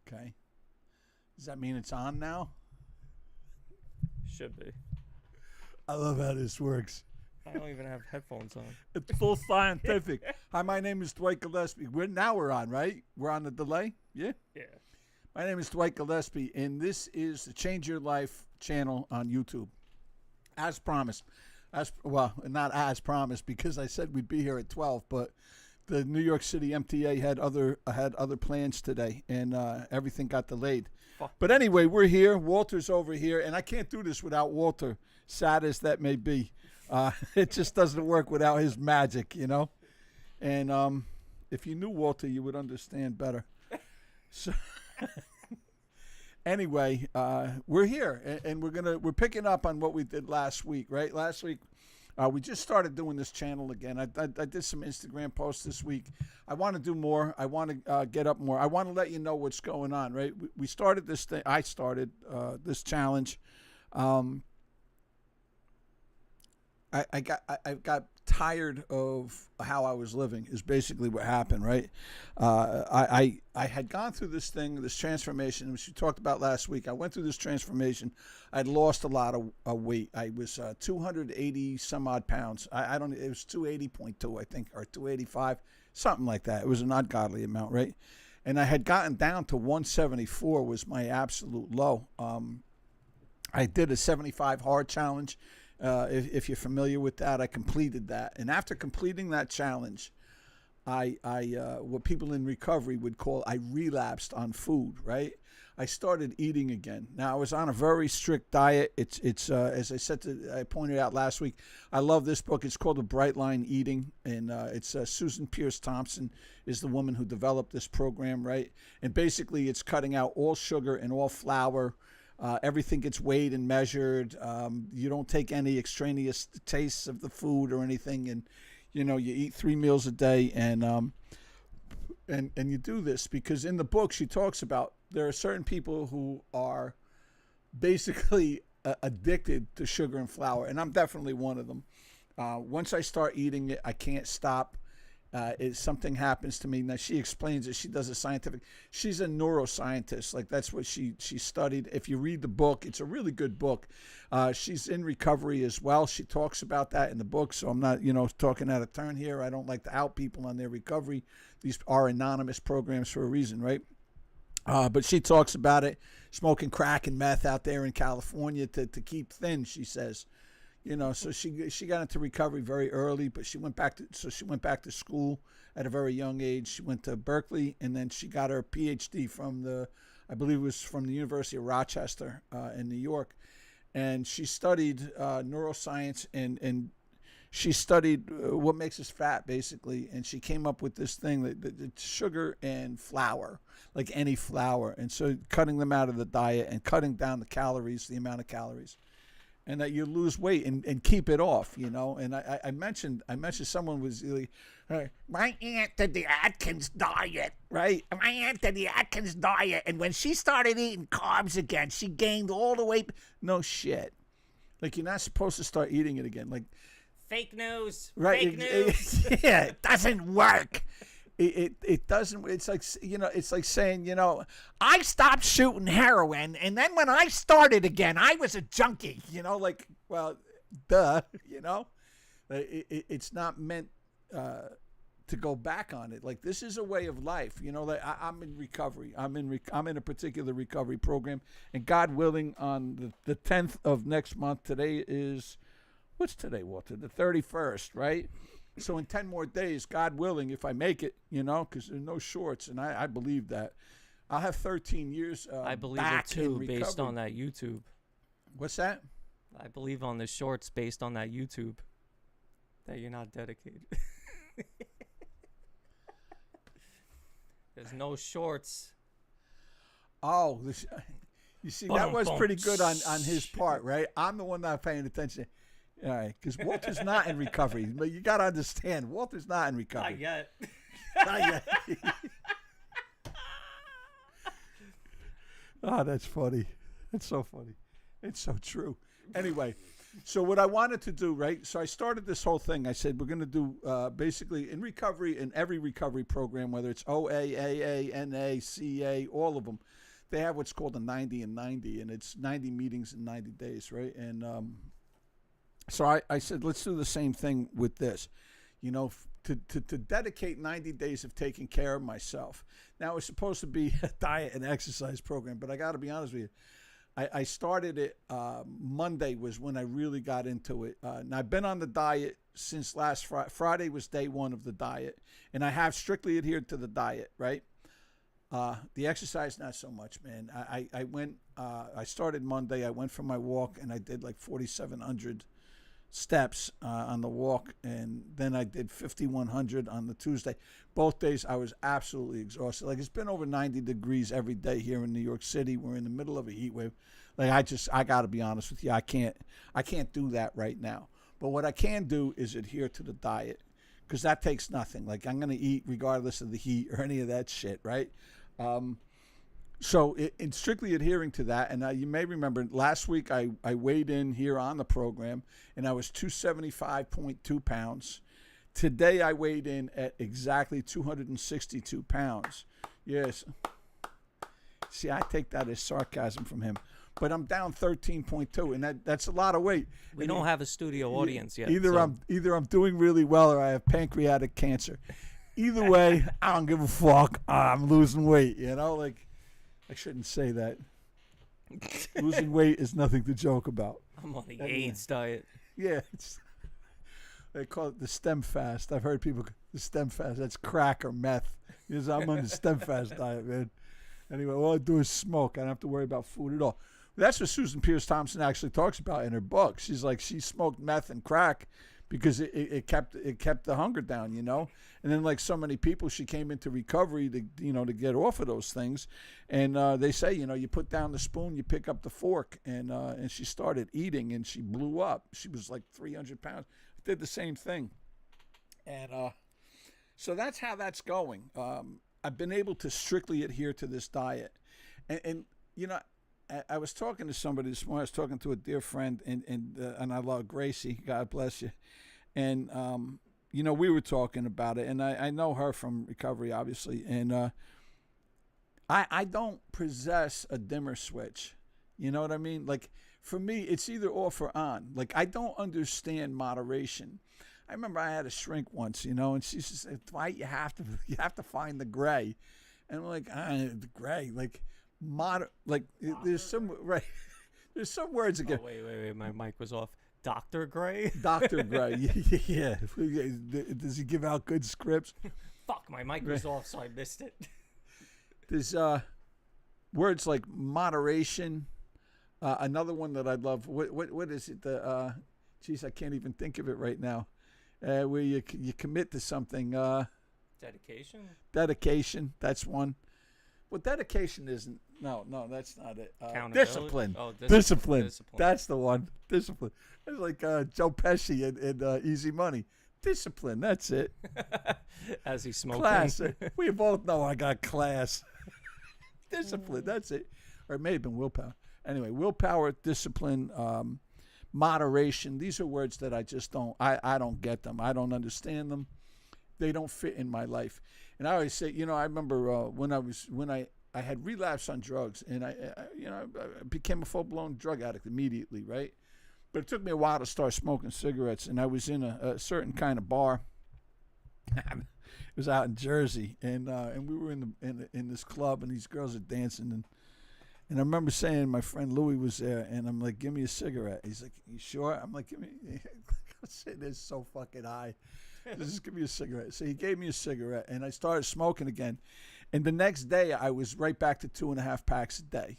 Okay. Does that mean it's on now? Should be. I love how this works. I don't even have headphones on. It's full scientific. Hi, my name is Dwight Gillespie. We're on, right? We're on the delay? Yeah? Yeah. My name is Dwight Gillespie, and this is the Change Your Life channel on YouTube. As promised. Not as promised, because I said we'd be here at 12, but the New York City MTA had other plans today, and everything got delayed. But anyway, we're here. Walter's over here, and I can't do this without Walter, sad as that may be. It just doesn't work without his magic, you know? And if you knew Walter, you would understand better. So anyway, we're here, and we're picking up on what we did last week, right? Last week, we just started doing this channel again. I did some Instagram posts this week. I want to do more. I want to get up more. I want to let you know what's going on, right? We started this thing. I started this challenge. I got tired of how I was living is basically what happened, right? I had gone through this thing, this transformation, which we talked about last week. I went through this transformation. I'd lost a lot of weight. I was 280 some odd pounds. It was 280.2, I think, or 285, something like that. It was an ungodly amount, right? And I had gotten down to 174 was my absolute low. I did a 75 hard challenge. If you're familiar with that, I completed that. And after completing that challenge, I what people in recovery would call, I relapsed on food, right? I started eating again. Now, I was on a very strict diet. It's as I pointed out last week, I love this book. It's called The Bright Line Eating, and it's Susan Pierce Thompson is the woman who developed this program, right? And basically, it's cutting out all sugar and all flour. Everything gets weighed and measured. You don't take any extraneous tastes of the food or anything, and you eat 3 meals a day, and you do this because in the book she talks about there are certain people who are basically addicted to sugar and flour, and I'm definitely one of them. Once I start eating it, I can't stop. If something happens to me, now she explains it. She does a scientific. She's a neuroscientist. Like that's what she studied. If you read the book, it's a really good book. She's in recovery as well. She talks about that in the book. So I'm not, talking out of turn here. I don't like to out people on their recovery. These are anonymous programs for a reason, right? But she talks about it, smoking crack and meth out there in California to keep thin, she says. So she got into recovery very early, but she went back to school at a very young age. She went to Berkeley, and then she got her PhD from I believe it was from the University of Rochester in New York, and she studied neuroscience and she studied what makes us fat, basically, and she came up with this thing that sugar and flour, like any flour, and so cutting them out of the diet and cutting down the calories, the amount of calories. And that you lose weight and keep it off, And I mentioned someone was like, my aunt did the Atkins diet, right? My aunt did the Atkins diet, and when she started eating carbs again, she gained all the weight. No shit. Like you're not supposed to start eating it again. Like fake news, right? Fake news. Yeah, it doesn't work. It doesn't. It's like saying, I stopped shooting heroin, and then when I started again, I was a junkie. Well, duh. It's not meant to go back on it. Like this is a way of life. Like I'm in recovery. I'm in a particular recovery program, and God willing, on the 10th of next month. Today is, what's today, Walter? The 31st, right? So in 10 more days, God willing, if I make it, because there's no shorts, and I believe that, I'll have 13 years I believe back it too, in based recovery. on that YouTube. What's that? I believe on the shorts based on that YouTube that you're not dedicated. There's no shorts. Oh, you see, that was pretty good on his part, right? I'm the one not paying attention. All right, because Walter's not in recovery. But you got to understand, Walter's not in recovery. Not yet. Not yet. Oh, that's funny. It's so funny. It's so true. Anyway, So what I wanted to do, right? So I started this whole thing. I said we're going to do basically in recovery, in every recovery program, whether it's OA, AA, NA, CA, all of them, they have what's called a 90 and 90, and it's 90 meetings in 90 days, right? And so I said, let's do the same thing with this, you know, to dedicate 90 days of taking care of myself. Now, it was supposed to be a diet and exercise program, but I got to be honest with you. I started it Monday was when I really got into it. And I've been on the diet since last Friday. Friday was day one of the diet. And I have strictly adhered to the diet, right? The exercise, not so much, man. I started Monday. I went for my walk, and I did like 4,700 steps on the walk, and then I did 5,100 on the Tuesday. Both days I was absolutely exhausted. Like, it's been over 90 degrees every day here in New York City. We're in the middle of a heat wave. Like, I got to be honest with you, I can't do that right now. But what I can do is adhere to the diet, because that takes nothing. Like, I'm going to eat regardless of the heat or any of that shit, right? So in strictly adhering to that, and you may remember last week I weighed in here on the program, and I was 275.2 pounds. Today I weighed in at exactly 262 pounds. Yes. See, I take that as sarcasm from him. But I'm down 13.2, and that's a lot of weight. We don't have a studio audience yet. Either I'm doing really well or I have pancreatic cancer. Either way, I don't give a fuck. I'm losing weight, you know? Like, I shouldn't say that. Losing weight is nothing to joke about. I'm on the AIDS diet. Yeah, they call it the stem fast. I've heard people the stem fast. That's crack or meth. Because I'm on the stem fast diet, man. Anyway, all I do is smoke. I don't have to worry about food at all. That's what Susan Pierce Thompson actually talks about in her book. She's like, she smoked meth and crack because it kept the hunger down, you know. And then, like so many people, she came into recovery to get off of those things. And they say, you put down the spoon, you pick up the fork, and she started eating, and she blew up. She was like 300 pounds. I did the same thing, and so that's how that's going. I've been able to strictly adhere to this diet, and I was talking to somebody this morning. I was talking to a dear friend, and I love Gracie. God bless you. And we were talking about it, and I know her from recovery, obviously. And I don't possess a dimmer switch. You know what I mean? Like, for me, it's either off or on. Like, I don't understand moderation. I remember I had a shrink once, and she said, "Dwight, you have to find the gray." And I'm like, the gray, like. There's some words again. Oh, wait, my mic was off. Dr. Gray? Dr. Gray, yeah. Does he give out good scripts? Fuck, my mic was off, so I missed it. There's words like moderation. Another one that I love. What is it? Geez, I can't even think of it right now. Where you commit to something. Dedication. Dedication. That's one. Well, dedication isn't. No, that's not it. Discipline. Oh, discipline. That's the one. Discipline. It's like Joe Pesci in Easy Money. Discipline. That's it. As he's smoking. Class. We both know I got class. Discipline. That's it. Or it may have been willpower. Anyway, willpower, discipline, moderation. These are words that I just don't. I don't get them. I don't understand them. They don't fit in my life. And I always say, I remember when I had relapsed on drugs, and I became a full-blown drug addict immediately, right? But it took me a while to start smoking cigarettes, and I was in a certain kind of bar. It was out in Jersey, and we were in this club, and these girls are dancing, and I remember saying, my friend Louis was there, and I'm like, "Give me a cigarette." He's like, "You sure?" I'm like, "Give me." I'm sitting there so fucking high. Just give me a cigarette. So he gave me a cigarette, and I started smoking again. And the next day, I was right back to 2.5 packs a day.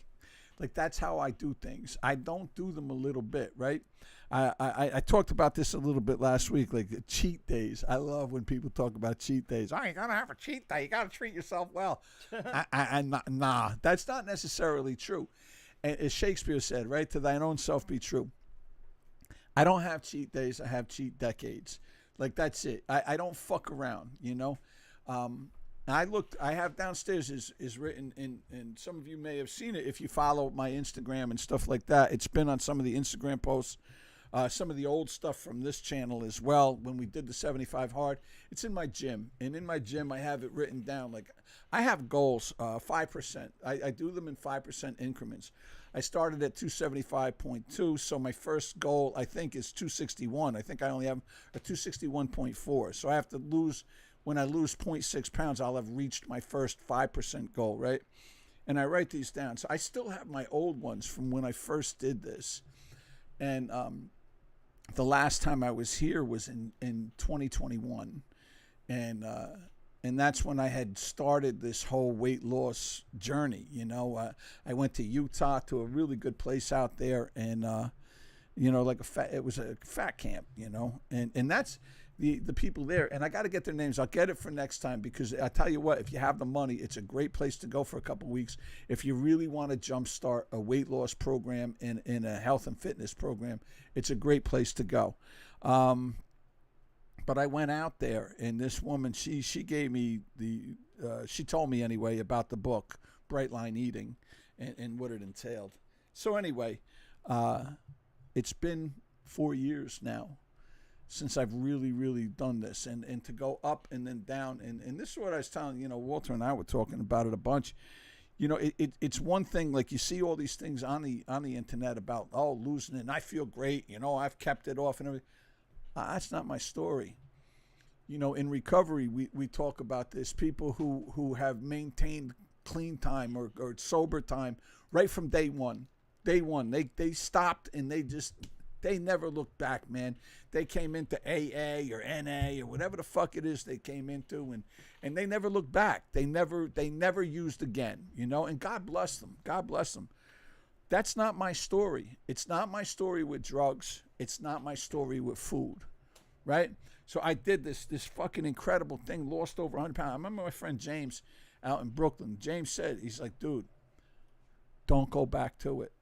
Like, that's how I do things. I don't do them a little bit, right? I talked about this a little bit last week, like cheat days. I love when people talk about cheat days. Oh, you got to have a cheat day. You got to treat yourself well. Nah, that's not necessarily true. And as Shakespeare said, right, to thine own self be true. I don't have cheat days. I have cheat decades. Like, that's it. I don't fuck around, I have downstairs is written and some of you may have seen it if you follow my Instagram and stuff like that. It's been on some of the Instagram posts. some of the old stuff from this channel as well. When we did the 75 hard, it's in my gym, and in my gym I have it written down. Like I have goals, 5%. I do them in 5% increments. I started at 275.2, so my first goal I think is 261. I think I only have a 261.4, so I have to lose. When I lose 0.6 pounds, I'll have reached my first 5% goal, right? And I write these down. So I still have my old ones from when I first did this. And the last time I was here was in 2021. And that's when I had started this whole weight loss journey. You know, I went to Utah to a really good place out there. And, you know, like it was a fat camp, you know. And that's the people there. And I got to get their names. I'll get it for next time, because I tell you what, if you have the money, it's a great place to go for a couple weeks. If you really want to jumpstart a weight loss program in a health and fitness program, it's a great place to go. But I went out there, and this woman, she gave me she told me anyway about the book, Bright Line Eating, and what it entailed. So anyway, it's been 4 years now since I've really done this, and to go up and then down, and this is what I was telling, you know, Walter and I were talking about it a bunch. You know, it's one thing, like you see all these things on the internet about, oh, losing it, and I feel great, you know, I've kept it off and everything. That's not my story. You know, in recovery, we talk about this. People who have maintained clean time or sober time right from day one. They stopped, and they never looked back, man. They came into AA or NA or whatever the fuck it is they came into, and they never looked back. They never used again, you know, and God bless them. God bless them. That's not my story. It's not my story with drugs. It's not my story with food, right? So I did this fucking incredible thing, lost over 100 pounds. I remember my friend James out in Brooklyn. James said, he's like, dude, don't go back to it.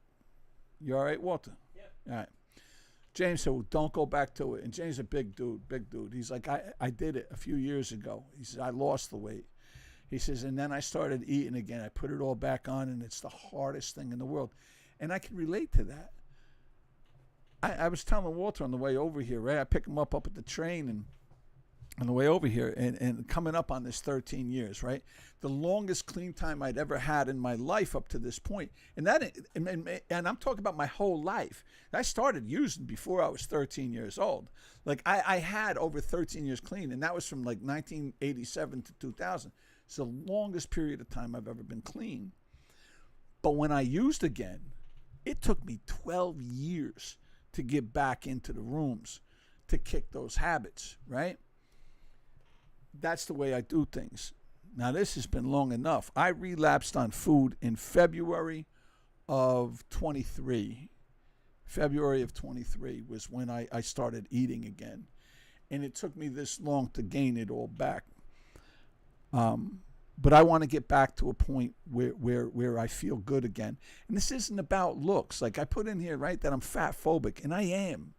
You all right, Walter? Yeah. All right. James said, well, don't go back to it. And James is a big dude. He's like, I did it a few years ago. He says, I lost the weight. He says, and then I started eating again. I put it all back on, and it's the hardest thing in the world. And I can relate to that. I was telling Walter on the way over here, right? I pick him up at the train and on the way over here, and coming up on this 13 years, right? The longest clean time I'd ever had in my life up to this point. And I'm talking about my whole life. I started using before I was 13 years old. Like I had over 13 years clean, and that was from like 1987 to 2000. It's the longest period of time I've ever been clean. But when I used again, it took me 12 years to get back into the rooms, to kick those habits, right? That's the way I do things. Now, this has been long enough. I relapsed on food in February of 23. February of 23 was when I started eating again. And it took me this long to gain it all back. But I want to get back to a point where I feel good again. And this isn't about looks. Like I put in here, right, that I'm fat phobic. And I am.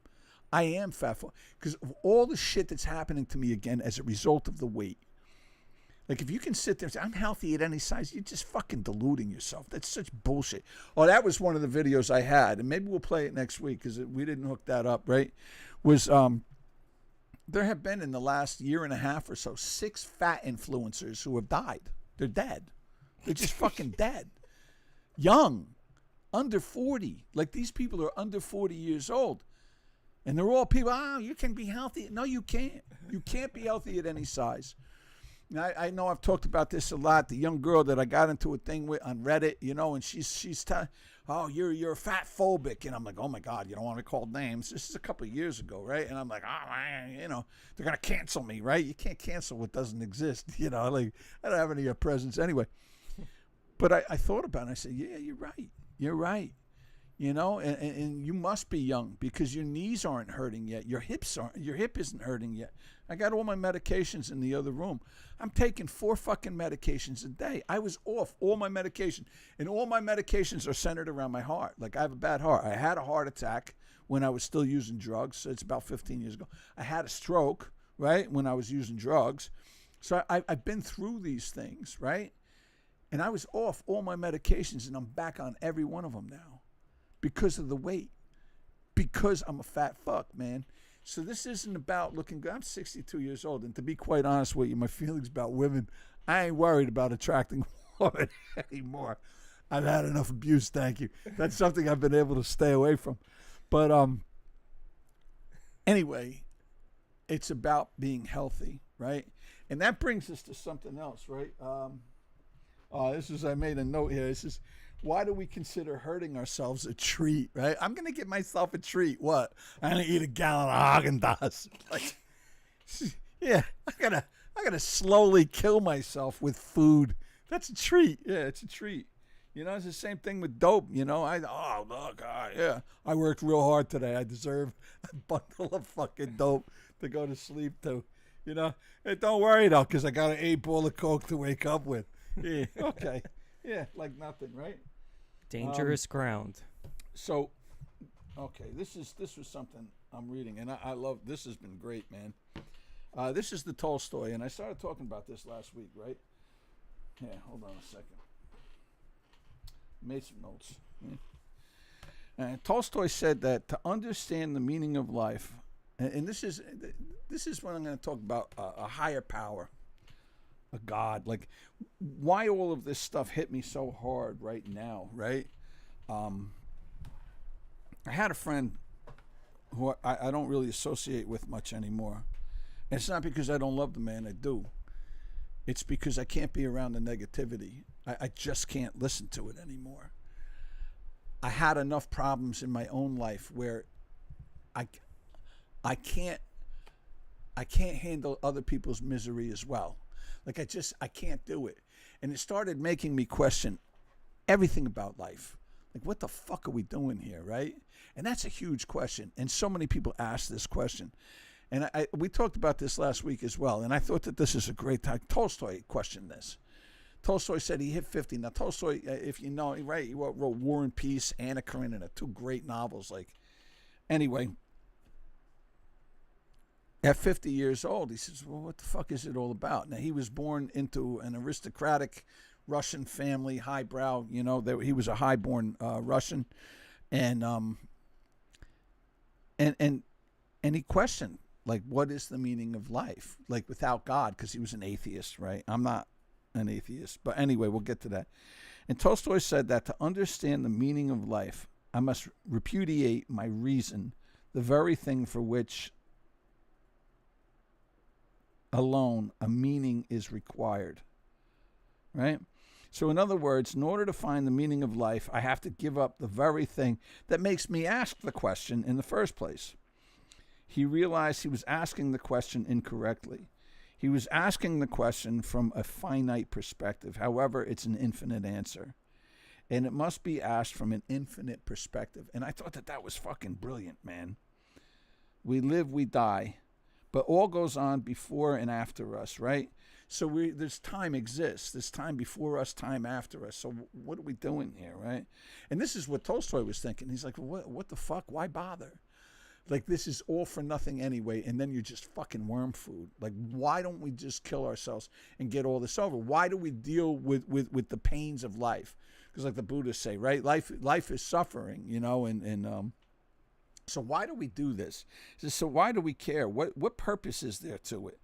I am fat phobic. Because of all the shit that's happening to me again as a result of the weight. Like if you can sit there and say, I'm healthy at any size, you're just fucking deluding yourself. That's such bullshit. Oh, that was one of the videos I had. And maybe we'll play it next week because we didn't hook that up, right? Was there have been in the last year and a half or so 6 fat influencers who have died. They're dead. They're just fucking dead. Young, under 40. Like these people are under 40 years old. And they're all people, you can be healthy. No, you can't. You can't be healthy at any size. Now, I know I've talked about this a lot. The young girl that I got into a thing with on Reddit, you know, and she's telling, oh, you're fat phobic. And I'm like, oh, my God, you don't want to be called names. This is a couple of years ago, right? And I'm like, oh, man, you know, they're going to cancel me, right? You can't cancel what doesn't exist. You know, like I don't have any presence anyway. But I thought about it. And I said, yeah, you're right. You're right. You know, and you must be young because your knees aren't hurting yet. Your hip isn't hurting yet. I got all my medications in the other room. I'm taking 4 fucking medications a day. I was off all my medication, and all my medications are centered around my heart. Like I have a bad heart. I had a heart attack when I was still using drugs. So it's about 15 years ago. I had a stroke, right, when I was using drugs. So I've been through these things, right? And I was off all my medications, and I'm back on every one of them now. Because of the weight. because I'm a fat fuck, man. So this isn't about looking good. I'm 62 years old, and to be quite honest with you, my feelings about women, I ain't worried about attracting women anymore. I've had enough abuse, thank you. That's something I've been able to stay away from. But anyway, it's about being healthy, right? And that brings us to something else, right? I made a note here. This is, why do we consider hurting ourselves a treat, right? I'm going to give myself a treat. What? I'm going to eat a gallon of Haagen-Dazs. Like, yeah, I gotta slowly kill myself with food. That's a treat. Yeah, it's a treat. It's the same thing with dope. Yeah, I worked real hard today. I deserve a bundle of fucking dope to go to sleep to. Hey, don't worry though, because I got an 8-ball of coke to wake up with. Yeah, okay. Yeah, like nothing, right? Dangerous ground. So, okay, this was something I'm reading, and I love. This has been great, man. This is the Tolstoy, and I started talking about this last week, right? Yeah, hold on a second. Made some notes. Yeah. Tolstoy said that to understand the meaning of life, and this is when I'm going to talk about a higher power, a God. Like, why all of this stuff hit me so hard right now, right? I had a friend who I don't really associate with much anymore. And it's not because I don't love the man, I do. It's because I can't be around the negativity. I just can't listen to it anymore. I had enough problems in my own life where I can't handle other people's misery as well. Like I can't do it. And it started making me question everything about life. Like, what the fuck are we doing here, right? And that's a huge question. And so many people ask this question. And we talked about this last week as well. And I thought that this is a great time. Tolstoy questioned this. Tolstoy said he hit 50. Now, Tolstoy, if you know, right, he wrote War and Peace, Anna Karenina, 2 great novels. Like, anyway, at 50 years old, he says, well, what the fuck is it all about? Now, he was born into an aristocratic Russian family, highbrow, he was a highborn Russian. And he questioned, like, what is the meaning of life? Like, without God, because he was an atheist, right? I'm not an atheist. But anyway, we'll get to that. And Tolstoy said that to understand the meaning of life, I must repudiate my reason, the very thing for which alone a meaning is required. Right? So in other words, in order to find the meaning of life, I have to give up the very thing that makes me ask the question in the first place. He realized he was asking the question incorrectly. He was asking the question from a finite perspective. However, it's an infinite answer. And it must be asked from an infinite perspective. And I thought that was fucking brilliant, man. We live, we die. But all goes on before and after us, right? So this time exists. This time before us, time after us. So what are we doing here, right? And this is what Tolstoy was thinking. He's like, what the fuck? Why bother? Like, this is all for nothing anyway, and then you're just fucking worm food. Like, why don't we just kill ourselves and get all this over? Why do we deal with the pains of life? Because like the Buddhists say, right? Life is suffering, and so why do we do this? So why do we care? What purpose is there to it?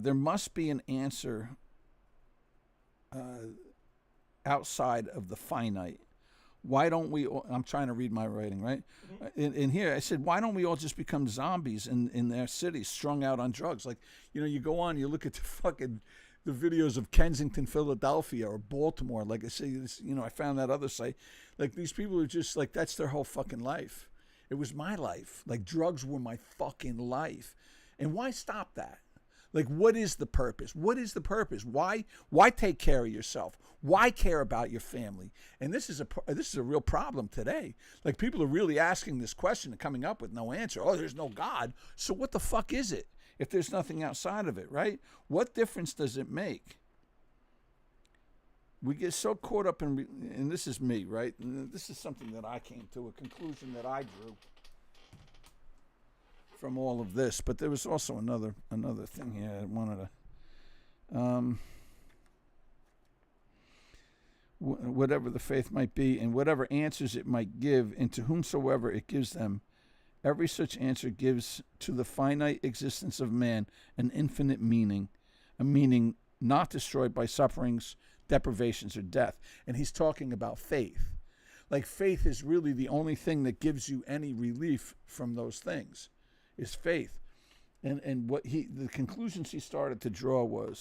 There must be an answer outside of the finite. Why don't we all, I'm trying to read my writing, right? In here, I said, why don't we all just become zombies in their cities, strung out on drugs? Like, you go on, you look at the videos of Kensington, Philadelphia, or Baltimore. Like I say, I found that other site. Like, these people are just like, that's their whole fucking life. It was my life. Like, drugs were my fucking life. And why stop that? Like, what is the purpose? What is the purpose? Why take care of yourself? Why care about your family? And this is a real problem today. Like, people are really asking this question and coming up with no answer. Oh, there's no God. So what the fuck is it if there's nothing outside of it, right? What difference does it make? We get so caught up and this is me, right? And this is something that I came to, a conclusion that I drew from all of this. But there was also another thing here I wanted to whatever the faith might be and whatever answers it might give, and to whomsoever it gives them, Every such answer gives to the finite existence of man an infinite meaning, a meaning not destroyed by sufferings, deprivations, or death. And he's talking about faith. Like, faith is really the only thing that gives you any relief from those things, is faith. And what the conclusions he started to draw were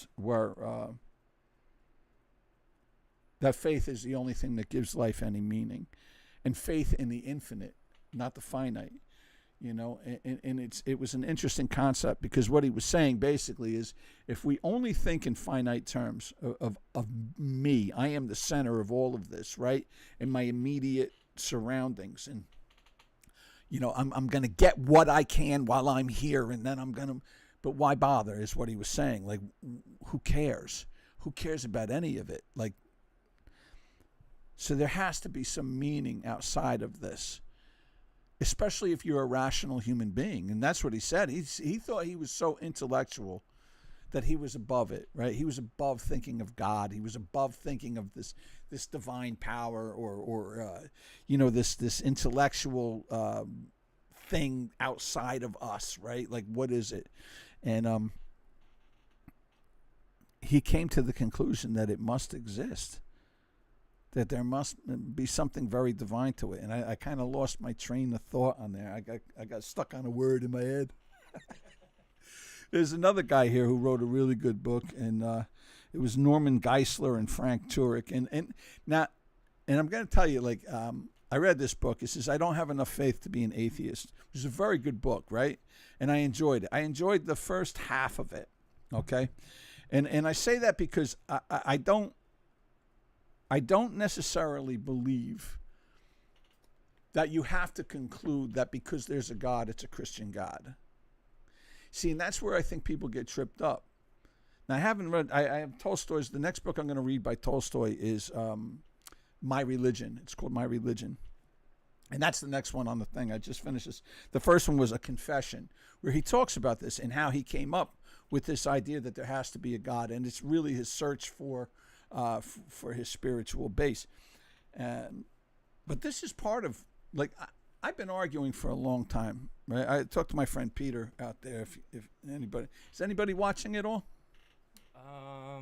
that faith is the only thing that gives life any meaning, and faith in the infinite, not the finite. And it was an interesting concept, because what he was saying basically is, if we only think in finite terms of me, I am the center of all of this, right? And my immediate surroundings, and I'm going to get what I can while I'm here, and then but why bother, is what he was saying. Like, who cares? Who cares about any of it? Like, so there has to be some meaning outside of this, especially if you're a rational human being. And that's what he said. He thought he was so intellectual that he was above it, right? He was above thinking of God. He was above thinking of this divine power, or this intellectual thing outside of us, right? Like, what is it? And he came to the conclusion that it must exist, that there must be something very divine to it. And I kind of lost my train of thought on there. I got stuck on a word in my head. There's another guy here who wrote a really good book, and it was Norman Geisler and Frank Turek. And I'm going to tell you, like, I read this book. It says, I Don't Have Enough Faith to Be an Atheist, which is a very good book, right? And I enjoyed it. I enjoyed the first half of it, okay? And I say that because I don't necessarily believe that you have to conclude that because there's a God, it's a Christian God. See, and that's where I think people get tripped up. Now, I haven't read, I have Tolstoy's, the next book I'm going to read by Tolstoy is My Religion. It's called My Religion. And that's the next one on the thing. I just finished this. The first one was A Confession, where he talks about this and how he came up with this idea that there has to be a God. And it's really his search for his spiritual base. But this is part of, like, I've been arguing for a long time, right? I talked to my friend Peter out there. If anybody, is anybody watching it all? I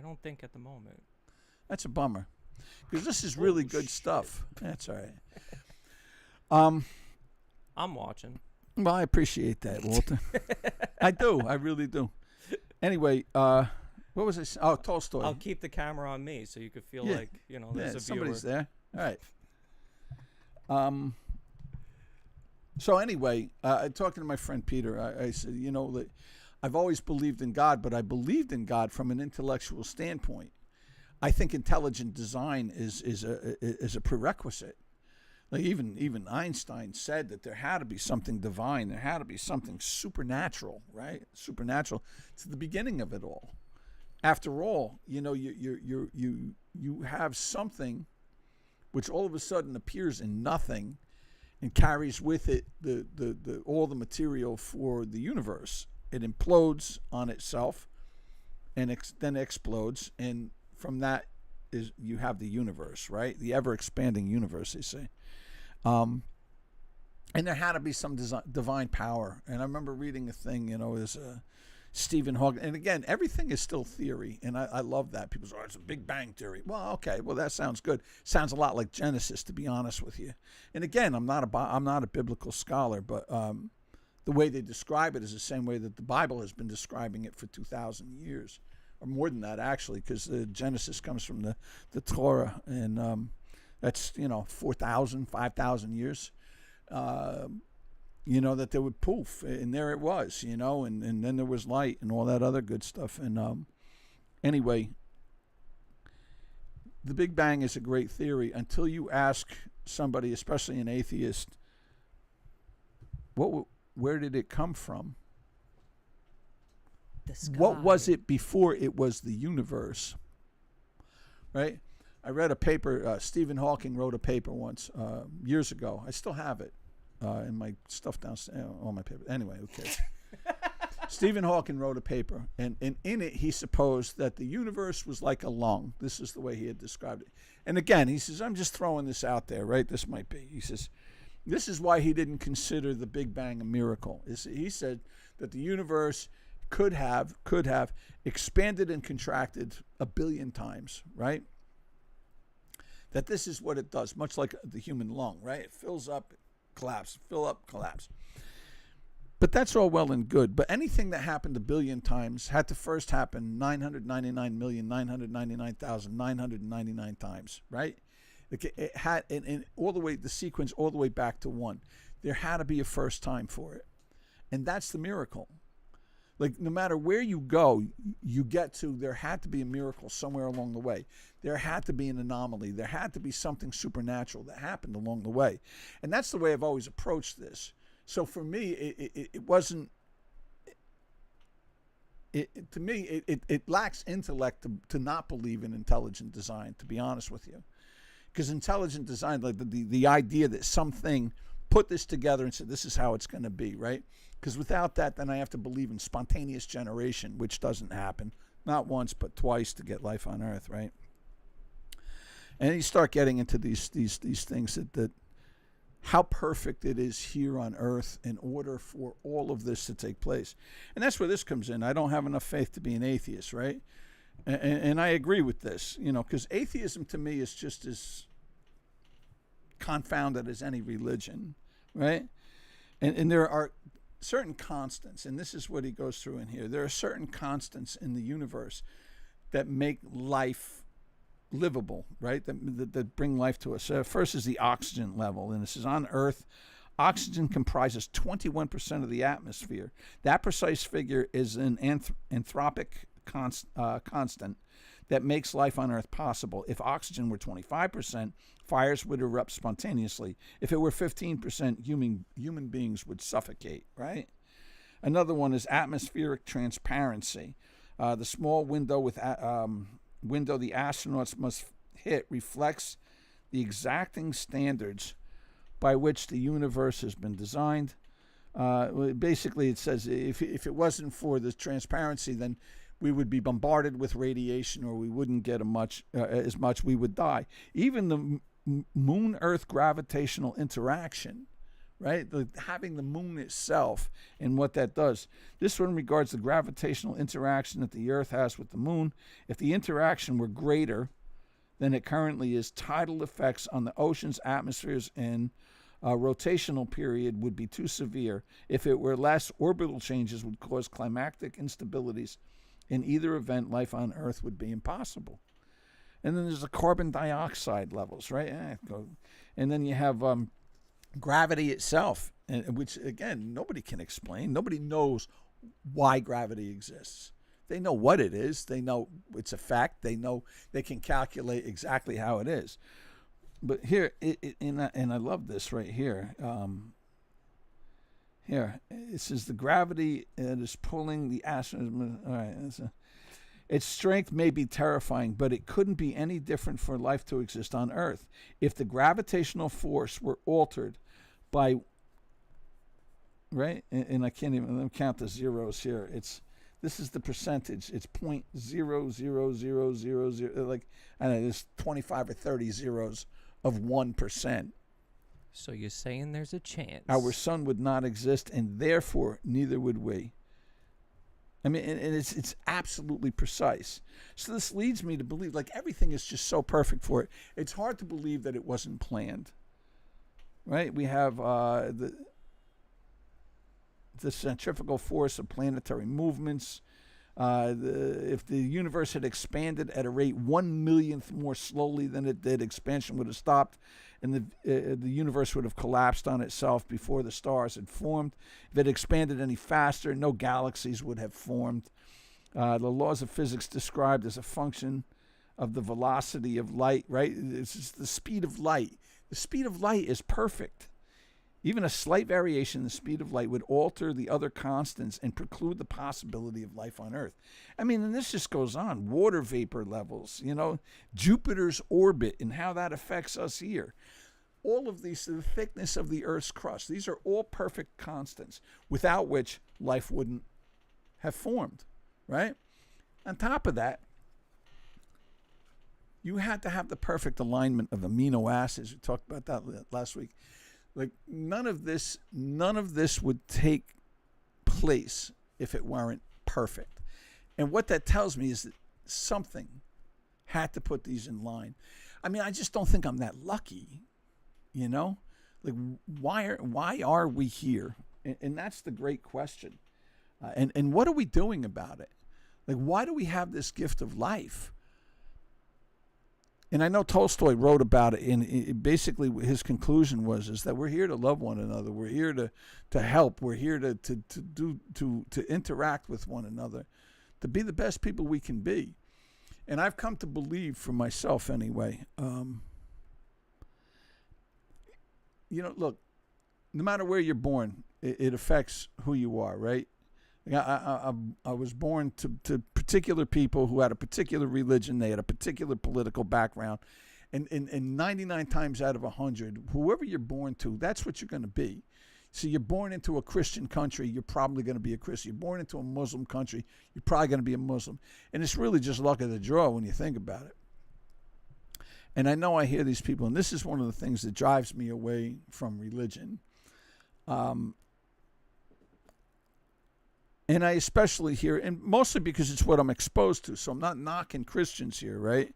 don't think at the moment. That's a bummer, because this is really good stuff. That's all right. I'm watching. Well, I appreciate that, Walter. I do. I really do. Anyway, what was it? Oh, Tolstoy. I'll keep the camera on me so you could feel like, there's a viewer. Somebody's there. All right. So anyway, talking to my friend Peter, I said, that I've always believed in God, but I believed in God from an intellectual standpoint. I think intelligent design is a prerequisite. Like, even Einstein said that there had to be something divine. There had to be something supernatural, right? Supernatural to the beginning of it all. After all, you have something which all of a sudden appears in nothing and carries with it the all the material for the universe. It implodes on itself and then explodes, and from that is you have the universe, right? The ever-expanding universe, they say. And there had to be some divine power. And I remember reading a thing, there's Stephen Hawking. And again, everything is still theory, and I love that. People say, it's a Big Bang Theory. Well, okay, well, that sounds good. Sounds a lot like Genesis, to be honest with you. And again, I'm not a biblical scholar, but the way they describe it is the same way that the Bible has been describing it for 2,000 years, or more than that, actually, because Genesis comes from the Torah, and that's 4,000, 5,000 years. That there would poof, and there it was, and then there was light and all that other good stuff. And anyway, the Big Bang is a great theory until you ask somebody, especially an atheist, where did it come from? The sky. What was it before it was the universe? Right? I read a paper, Stephen Hawking wrote a paper once, years ago. I still have it in my stuff downstairs, all my paper. Anyway, who cares? Stephen Hawking wrote a paper, and in it he supposed that the universe was like a lung. This is the way he had described it. And again, he says, I'm just throwing this out there, right? This might be. He says, This is why he didn't consider the Big Bang a miracle. He said that the universe could have expanded and contracted 1 billion times, right? That this is what it does, much like the human lung, right? It fills up, collapse, fill up, collapse. But that's all well and good. But anything that happened 1 billion times had to first happen 999,999,999 times, right? It had, and all the way, the sequence all the way back to 1. There had to be a first time for it. And that's the miracle. Like, no matter where you go, you get to, there had to be a miracle somewhere along the way. There had to be an anomaly. There had to be something supernatural that happened along the way. And that's the way I've always approached this. So for me, it wasn't, to me, it lacks intellect to not believe in intelligent design, to be honest with you. Because intelligent design, like the idea that something put this together and said, this is how it's going to be, right? Because without that, then I have to believe in spontaneous generation, which doesn't happen. Not once, but twice to get life on Earth, right? And you start getting into these things that how perfect it is here on Earth in order for all of this to take place. And that's where this comes in. I don't have enough faith to be an atheist, right? And I agree with this, because atheism to me is just as confounded as any religion, right? And there are certain constants, and this is what he goes through in here. There are certain constants in the universe that make life livable, right? That bring life to us. First is the oxygen level, and this is on Earth. Oxygen comprises 21% of the atmosphere. That precise figure is an anthropic constant that makes life on Earth possible. If oxygen were 25%, fires would erupt spontaneously. If it were 15%, human beings would suffocate, right? Another one is atmospheric transparency. The small window the astronauts must hit reflects the exacting standards by which the universe has been designed. Basically, it says if it wasn't for the transparency, then we would be bombarded with radiation, or we wouldn't get as much. We would die. Even the Moon-Earth gravitational interaction, right? Having the moon itself and what that does. This one regards the gravitational interaction that the Earth has with the moon. If the interaction were greater than it currently is, tidal effects on the oceans, atmospheres, and rotational period would be too severe. If it were less, orbital changes would cause climactic instabilities. In either event, life on Earth would be impossible. And then there's the carbon dioxide levels, right? And then you have gravity itself, which, again, nobody can explain. Nobody knows why gravity exists. They know what it is. They know it's a fact. They know they can calculate exactly how it is. But here, and I love this right here. Here, it says the gravity that is pulling the astronauts. All right, its strength may be terrifying, but it couldn't be any different for life to exist on Earth. If the gravitational force were altered by, right, and I can't even count the zeros here. This is the percentage. It's 0.00000, like, I don't know, there's 25 or 30 zeros of 1%. So you're saying there's a chance Our sun would not exist, and therefore neither would we. I mean, and it's absolutely precise. So this leads me to believe, like, everything is just so perfect for it. It's hard to believe that it wasn't planned, right? We have the centrifugal force of planetary movements. If the universe had expanded at a rate 1/1,000,000th more slowly than it did, expansion would have stopped, and the universe would have collapsed on itself before the stars had formed. If it expanded any faster, no galaxies would have formed. The laws of physics described as a function of the velocity of light, right? It's just the speed of light. The speed of light is perfect. Even a slight variation in the speed of light would alter the other constants and preclude the possibility of life on Earth. I mean, and this just goes on. Water vapor levels, Jupiter's orbit and how that affects us here. All of these, the thickness of the Earth's crust, these are all perfect constants, without which life wouldn't have formed, right? On top of that, you had to have the perfect alignment of amino acids. We talked about that last week. Like none of this would take place if it weren't perfect. And what that tells me is that something had to put these in line. I mean, I just don't think I'm that lucky, you know? Like why are we here? And that's the great question. And what are we doing about it? Like, why do we have this gift of life? And I know Tolstoy wrote about it, and basically his conclusion is that we're here to love one another. We're here to help. We're here to interact with one another, to be the best people we can be. And I've come to believe, for myself anyway, look, no matter where you're born, it affects who you are, right? I was born to particular people who had a particular religion. They had a particular political background. And 99 times out of 100, whoever you're born to, that's what you're going to be. So you're born into a Christian country, you're probably going to be a Christian. You're born into a Muslim country, you're probably going to be a Muslim. And it's really just luck of the draw when you think about it. And I know I hear these people, and this is one of the things that drives me away from religion. And I especially hear, and mostly because it's what I'm exposed to, so I'm not knocking Christians here, right?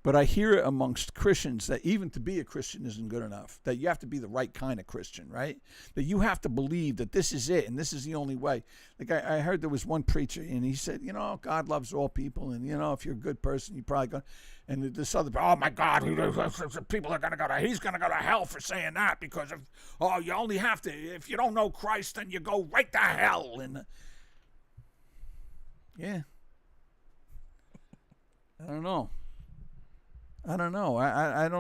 But I hear it amongst Christians that even to be a Christian isn't good enough, that you have to be the right kind of Christian, right? That you have to believe that this is it and this is the only way. Like I heard there was one preacher, and he said, God loves all people, and, if you're a good person, you probably go. And this other, oh my God, people are going to go to, he's going to go to hell for saying that because you only have to, if you don't know Christ, then you go right to hell. And yeah. I don't know. I don't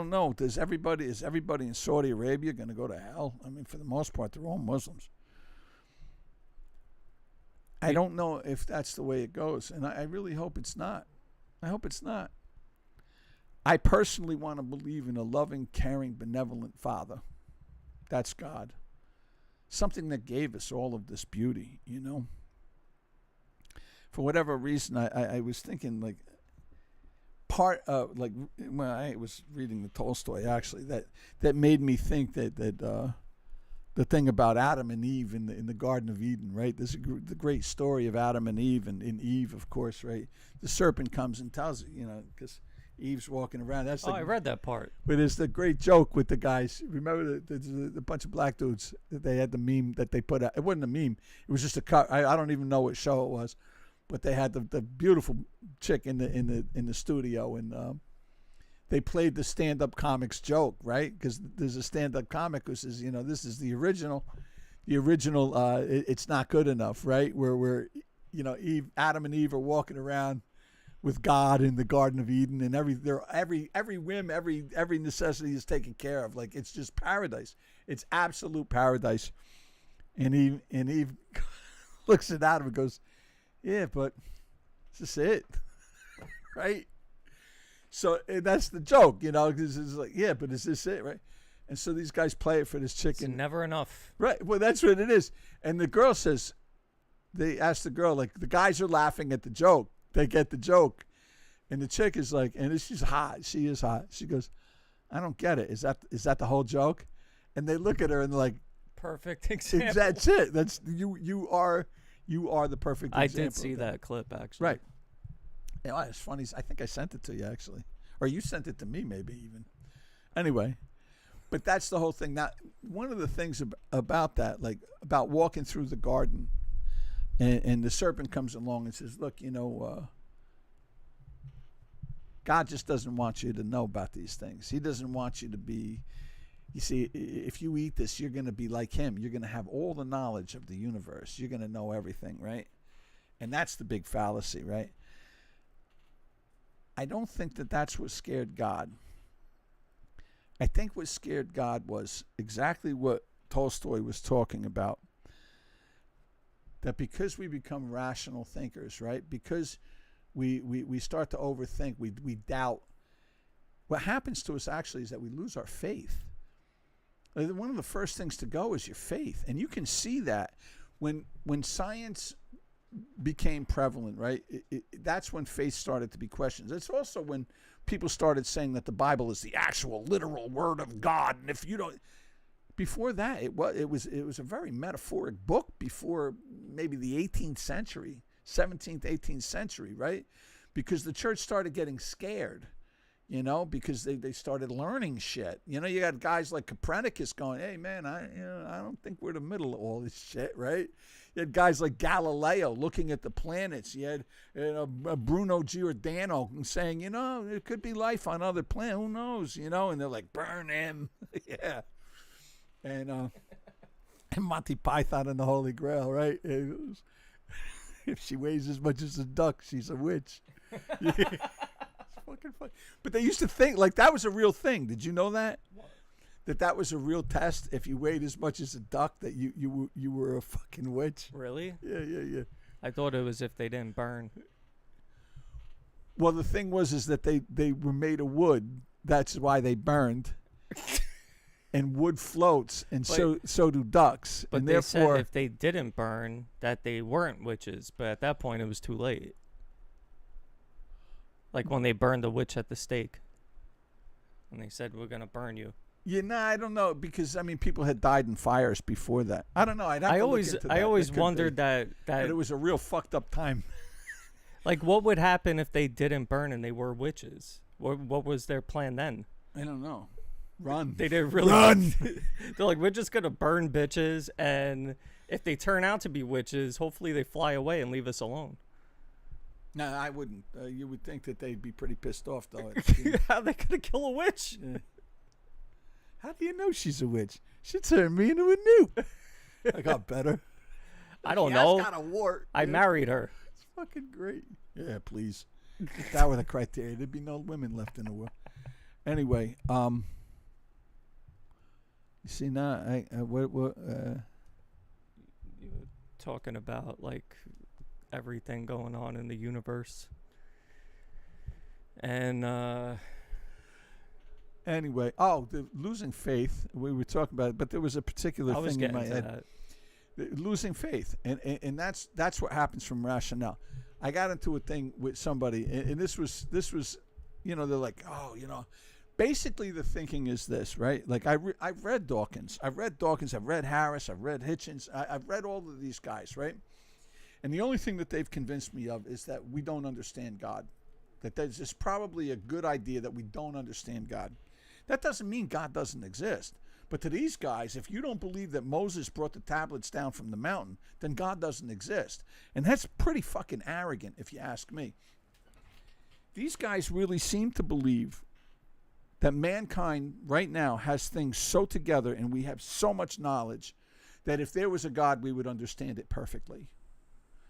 know. Is everybody in Saudi Arabia going to go to hell? I mean, for the most part, they're all Muslims. I don't know if that's the way it goes, and I really hope it's not. I hope it's not. I personally want to believe in a loving, caring, benevolent Father. That's God. Something that gave us all of this beauty, For whatever reason, I was thinking, like, when I was reading the Tolstoy, actually, that made me think that the thing about Adam and Eve in the Garden of Eden, right? This is the great story of Adam and Eve, and in Eve, of course, right? The serpent comes and tells you, because Eve's walking around. I read that part. But it's the great joke with the guys. Remember the bunch of black dudes that they had the meme that they put out. It wasn't a meme. It was just a cut. I don't even know what show it was. But they had the beautiful chick in the studio, and they played the stand-up comics joke, right? Because there's a stand-up comic who says, this is the original. It's not good enough, right? Where Adam and Eve are walking around with God in the Garden of Eden, and every whim, every necessity is taken care of. Like, it's just paradise. It's absolute paradise. And Eve looks at Adam and goes, yeah, but is this it? Right? So that's the joke, because it's like, yeah, but is this it, right? And so these guys play it for this chicken. It's never enough. Right. Well, that's what it is. And the girl says, they ask the girl, like, the guys are laughing at the joke. They get the joke. And the chick is like, and she's hot. She is hot. She goes, I don't get it. Is that the whole joke? And they look at her and they're like, perfect example. That's it. That's you are the perfect example. I did see that clip, actually. Right. Yeah, it's funny. I think I sent it to you, actually. Or you sent it to me, maybe even. Anyway, but that's the whole thing. Now, one of the things about that, like about walking through the garden, and the serpent comes along and says, look, God just doesn't want you to know about these things. He doesn't want you to be, you see, if you eat this, you're going to be like him. You're going to have all the knowledge of the universe. You're going to know everything, right? And that's the big fallacy, right? I don't think that that's what scared God. I think what scared God was exactly what Tolstoy was talking about. That because we become rational thinkers, right? Because we start to overthink, we doubt. What happens to us actually is that we lose our faith. One of the first things to go is your faith. And you can see that when science became prevalent, right? That's when faith started to be questioned. It's also when people started saying that the Bible is the actual literal word of God. And if you don't, before that, it was a very metaphoric book before maybe the 18th century, 17th, 18th century, right? Because the church started getting scared, because they started learning shit. You got guys like Copernicus going, hey, man, I don't think we're the middle of all this shit, right? You had guys like Galileo looking at the planets. You had Bruno Giordano saying, there could be life on other planets. Who knows, And they're like, burn him. Yeah. And Monty Python and the Holy Grail, right? If she weighs as much as a duck, she's a witch. Yeah. It's fucking funny. But they used to think like that was a real thing. Did you know that? What? That was a real test. If you weighed as much as a duck, that you were a fucking witch. Really? Yeah. I thought it was if they didn't burn. Well, the thing is that they were made of wood. That's why they burned. And wood floats, and so do ducks. But and they therefore, said if they didn't burn, that they weren't witches. But at that point, it was too late. Like when they burned the witch at the stake. And they said, we're going to burn you. Yeah, I don't know, because, people had died in fires before that. I don't know. I always wondered that it was a real fucked up time. Like, what would happen if they didn't burn and they were witches? What was their plan then? I don't know. Run. They didn't really run. They're like, we're just gonna burn bitches, and if they turn out to be witches, hopefully they fly away and leave us alone. No, I wouldn't. You would think that they'd be pretty pissed off, though. How they gonna kill a witch? Yeah. How do you know she's a witch? She turned me into a newt. I got better. I don't know. Got a wart. I married her. It's fucking great. Yeah, please. If that were the criteria, there'd be no women left in the world. Anyway, you see now, you were talking about like everything going on in the universe, and anyway, the losing faith. We were talking about it, but there was a particular thing in my head. Losing faith, and that's what happens from rationale. I got into a thing with somebody, and this was they're like, basically the thinking is this, right? Like I've read Dawkins, I've read Harris, I've read Hitchens, I've read all of these guys, right? And the only thing that they've convinced me of is that we don't understand God. That there's just probably a good idea that we don't understand God. That doesn't mean God doesn't exist. But to these guys, if you don't believe that Moses brought the tablets down from the mountain, then God doesn't exist. And that's pretty fucking arrogant, if you ask me. These guys really seem to believe that mankind right now has things so together and we have so much knowledge that if there was a God, we would understand it perfectly.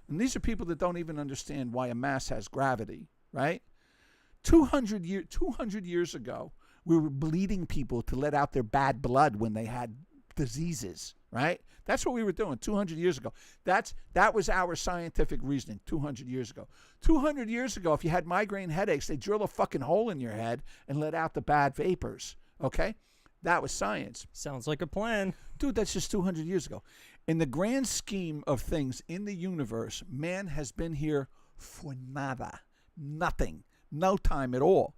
And these are people that don't even understand why a mass has gravity, right? 200 years ago, we were bleeding people to let out their bad blood when they had diseases, right? That's what we were doing 200 years ago. That was our scientific reasoning 200 years ago. 200 years ago, if you had migraine headaches, they drill a fucking hole in your head and let out the bad vapors, okay? That was science. Sounds like a plan. Dude, that's just 200 years ago. In the grand scheme of things in the universe, man has been here for nada, nothing, no time at all.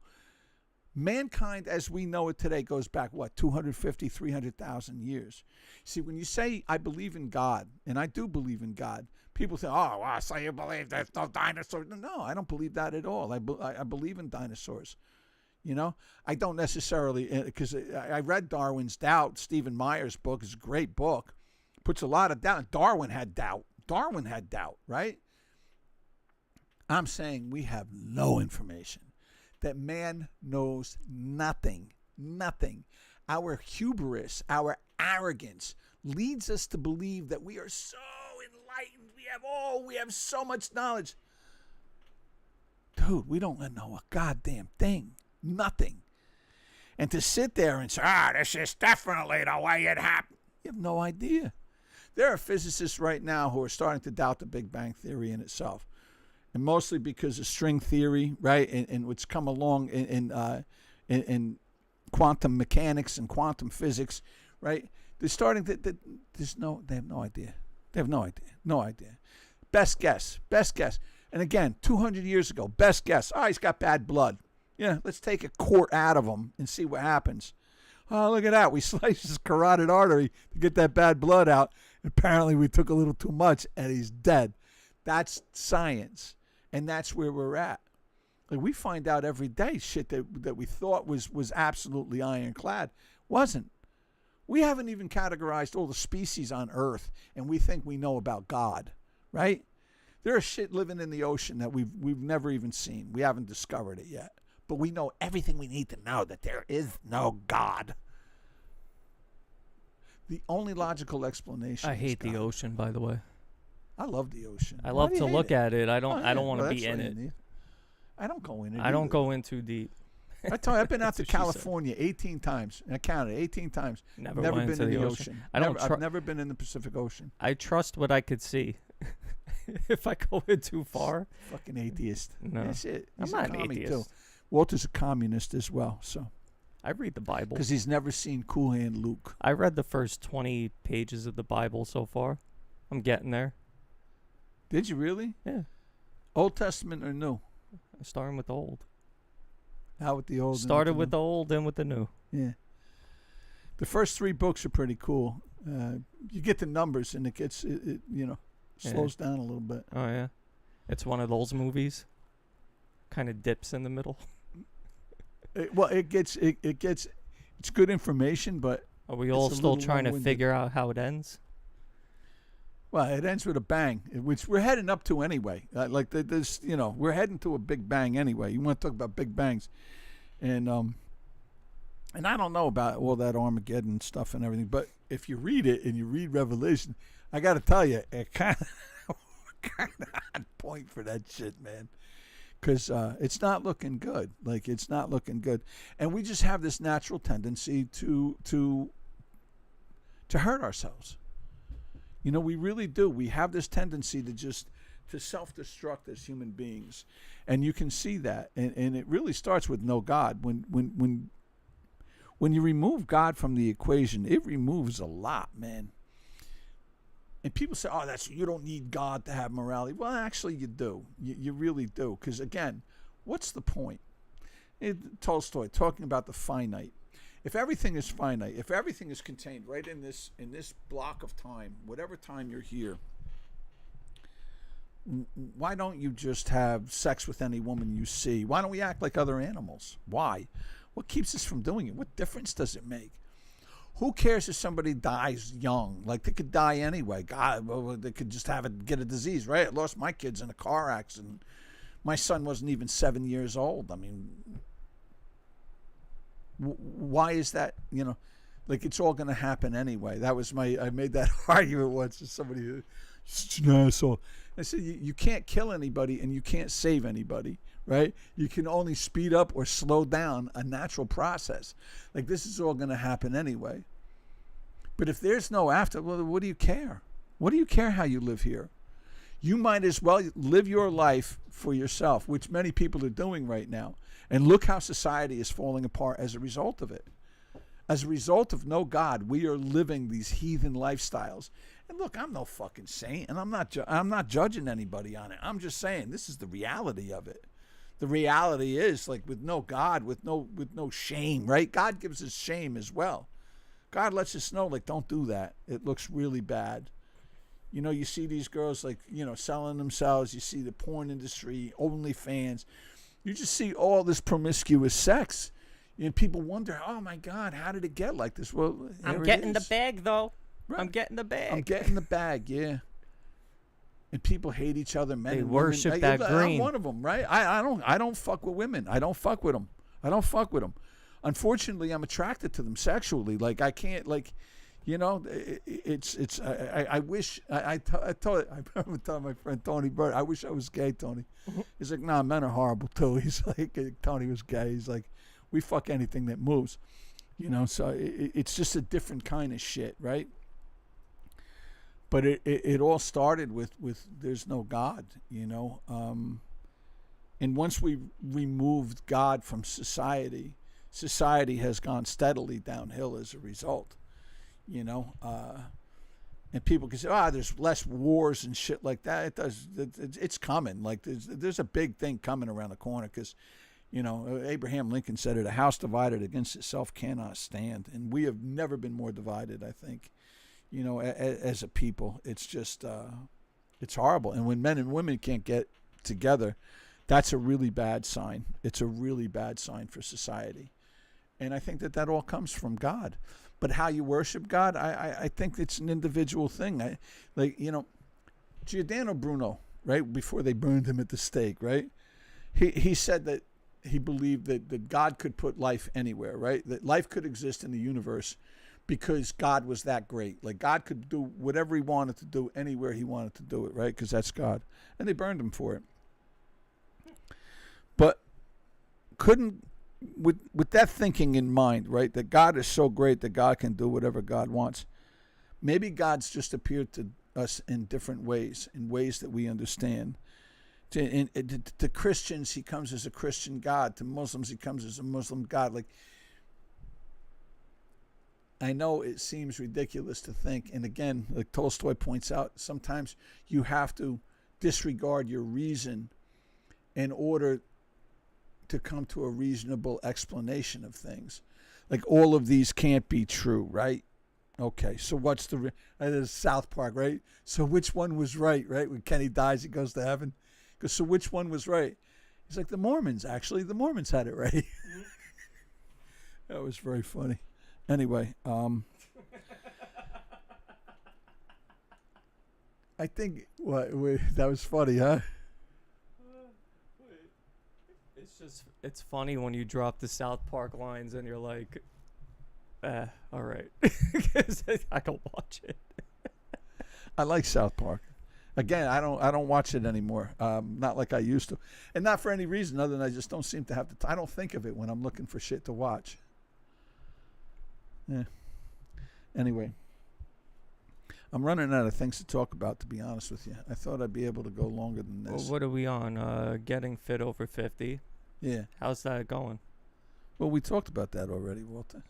Mankind, as we know it today, goes back, 250, 300,000 years. See, when you say, I believe in God, and I do believe in God, people say, oh, wow, so you believe there's no dinosaurs? No, I don't believe that at all. I believe in dinosaurs. I don't necessarily, because I read Darwin's Doubt. Stephen Meyer's book is a great book. Puts a lot of doubt. Darwin had doubt, right? I'm saying we have no information. That man knows nothing. Our hubris, our arrogance leads us to believe that we are so enlightened. We have so much knowledge. Dude, we don't know a goddamn thing. Nothing. And to sit there and say, this is definitely the way it happened. You have no idea. There are physicists right now who are starting to doubt the Big Bang Theory in itself. And mostly because of string theory, right, and what's come along in quantum mechanics and quantum physics, right? They're starting to. They have no idea. No idea. Best guess. And again, 200 years ago, best guess. He's got bad blood. Yeah, let's take a quart out of him and see what happens. Oh, look at that. We sliced his carotid artery to get that bad blood out. Apparently, we took a little too much, and he's dead. That's science, and that's where we're at. Like, we find out every day shit that we thought was absolutely ironclad. Wasn't. We haven't even categorized all the species on Earth, and we think we know about God, right? There is shit living in the ocean that we've never even seen. We haven't discovered it yet. But we know everything we need to know, that there is no God. The only logical explanation I is hate God. the ocean, by the way. I love the ocean. I Why love do you to hate look it? at it. I Oh, don't yeah. want to Well, be that's in what it. you need. I don't go in it. I don't either. go in too deep. I tell you, I've been out to That's what she said. California 18 times. I counted 18 times. Never Never went been into in the the ocean. ocean. I've never been in the Pacific Ocean. I trust what I could see. If I go in too far, Fucking atheist. no. That's it. He's I'm a not an commie, atheist. too. Walter's a communist as well, so I read the Bible. because he's never seen Cool Hand Luke. I read the first 20 pages of the Bible so far. I'm getting there. Did you really? Yeah. Old Testament or New? I'm starting with the old. How with the old? and Started the with new? the old and with the new. Yeah. The first 3 books are pretty cool. You get the numbers and it gets it Yeah. slows down a little bit. Oh, yeah. It's one of those movies. Kind of dips in the middle. It's good information, but Are we all It's a still little trying to long-winded. figure out how it ends? well, it ends with a bang, which we're heading up to anyway. We're heading to a big bang anyway. You want to talk about big bangs, and I don't know about all that Armageddon stuff and everything, but if you read it and you read Revelation, I got to tell you, it kind of on point for that shit, man. Because it's not looking good. Like, it's not looking good, and we just have this natural tendency to hurt ourselves. You know, we really do. We have this tendency to self-destruct as human beings, and you can see that. And it really starts with no God. When you remove God from the equation, it removes a lot, man. And people say, "Oh, you don't need God to have morality." Well, actually, you do. You really do. Because again, what's the point? Tolstoy talking about the finite. If everything is finite, if everything is contained right in this block of time, whatever time you're here, why don't you just have sex with any woman you see? Why don't we act like other animals? Why? What keeps us from doing it? What difference does it make? Who cares if somebody dies young? Like, they could die anyway. God, well, they could just get a disease, right? I lost my kids in a car accident. My son wasn't even 7 years old. I mean, why is that? You know, like, it's all going to happen anyway. I made that argument once to somebody who, such an asshole. I said, you can't kill anybody and you can't save anybody, right? You can only speed up or slow down a natural process. Like, this is all going to happen anyway. But if there's no after, well, what do you care? What do you care how you live here? You might as well live your life for yourself, which many people are doing right now. And look how society is falling apart as a result of it. As a result of no God, we are living these heathen lifestyles. And look, I'm no fucking saint, and I'm not judging anybody on it. I'm just saying this is the reality of it. The reality is, like, with no God, with no shame, right? God gives us shame as well. God lets us know, like, don't do that. It looks really bad. You know, you see these girls, like, you know, selling themselves. You see the porn industry, OnlyFans. You just see all this promiscuous sex. And people wonder, oh, my God, how did it get like this? Well, I'm here getting it the is. bag, though. Right. I'm getting the bag. I'm getting the bag, yeah. And people hate each other, men They and worship women. that I'm green. one of them, right? I don't fuck with women. I don't fuck with them. Unfortunately, I'm attracted to them sexually. Like, I can't, like, you know, I wish, I remember telling my friend Tony Bird, I wish I was gay, Tony. He's like, nah, men are horrible too. He's like, Tony was gay. He's like, we fuck anything that moves. You know, so it's just a different kind of shit, right? But it all started with there's no God, you know. And once we removed God from society has gone steadily downhill as a result, you know. And people can say, there's less wars and shit like that. It's coming. Like, there's a big thing coming around the corner because, You know, Abraham Lincoln said it, a house divided against itself cannot stand. And we have never been more divided, I think, you know, as a people. It's just, it's horrible. And when men and women can't get together, that's a really bad sign. It's a really bad sign for society. And I think that all comes from God. But how you worship God, I think it's an individual thing. Like, you know, Giordano Bruno, right, before they burned him at the stake, right? He said that he believed that God could put life anywhere, right? That life could exist in the universe because God was that great. Like, God could do whatever he wanted to do anywhere he wanted to do it, right? Because that's God. And they burned him for it. But with that thinking in mind, right, that God is so great that God can do whatever God wants, maybe God's just appeared to us in different ways, in ways that we understand. To Christians, he comes as a Christian God. To Muslims, he comes as a Muslim God. Like, I know it seems ridiculous to think, and again, like Tolstoy points out, sometimes you have to disregard your reason in order to come to a reasonable explanation of things. Like, all of these can't be true, right? Okay, so what's there's South Park, right? So which one was right? When Kenny dies, he goes to heaven. Because so which one was right? He's like, the Mormons had it right. That was very funny. Anyway, I think that was funny, huh? It's funny when you drop the South Park lines and you're like, all right. 'Cause I don't watch it. I like South Park. Again, I don't watch it anymore. Not like I used to, and not for any reason other than I just don't seem to have the time. I don't think of it when I'm looking for shit to watch. Yeah. Anyway, I'm running out of things to talk about, to be honest with you. I thought I'd be able to go longer than this. Well, what are we on? Getting fit over 50. Yeah. How's that going? Well, we talked about that already, Walter.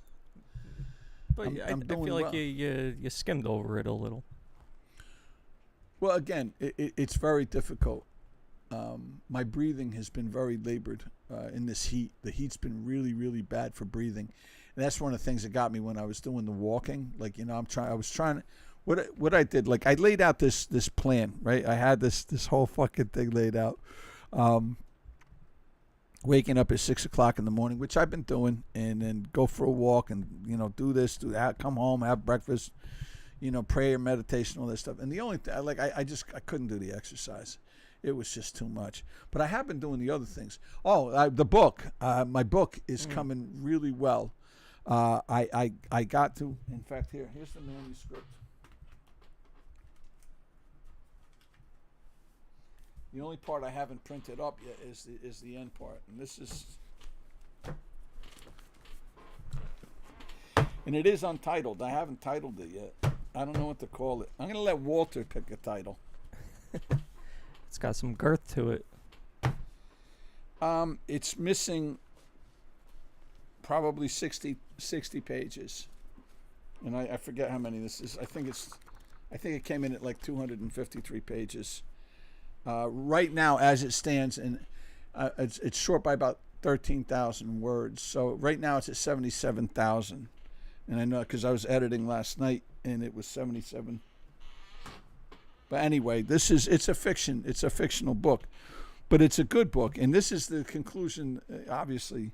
But I feel like well. you skimmed over it a little. Well, again, it's very difficult. My breathing has been very labored in this heat. The heat's been really, really bad for breathing, and that's one of the things that got me when I was doing the walking. Like, you know, I was trying to. What I did, like, I laid out this plan, right? I had this whole fucking thing laid out. Waking up at 6 o'clock in the morning, which I've been doing, and then go for a walk, and, you know, do this, do that, come home, have breakfast. You know, prayer, meditation, all that stuff. And the only thing, like, I couldn't do the exercise. It was just too much. But I have been doing the other things. Oh, the book. My book is coming really well. I got to, in fact, here's the manuscript. The only part I haven't printed up yet is the end part. And this is, and it is untitled. I haven't titled it yet. I don't know what to call it. I'm going to let Walter pick a title. It's got some girth to it. It's missing probably 60 pages. And I forget how many this is. I think it came in at like 253 pages. Right now, as it stands, and it's short by about 13,000 words. So right now it's at 77,000. And I know because I was editing last night, and it was 77. But anyway, it's a fictional book, but it's a good book. And this is the conclusion. Obviously,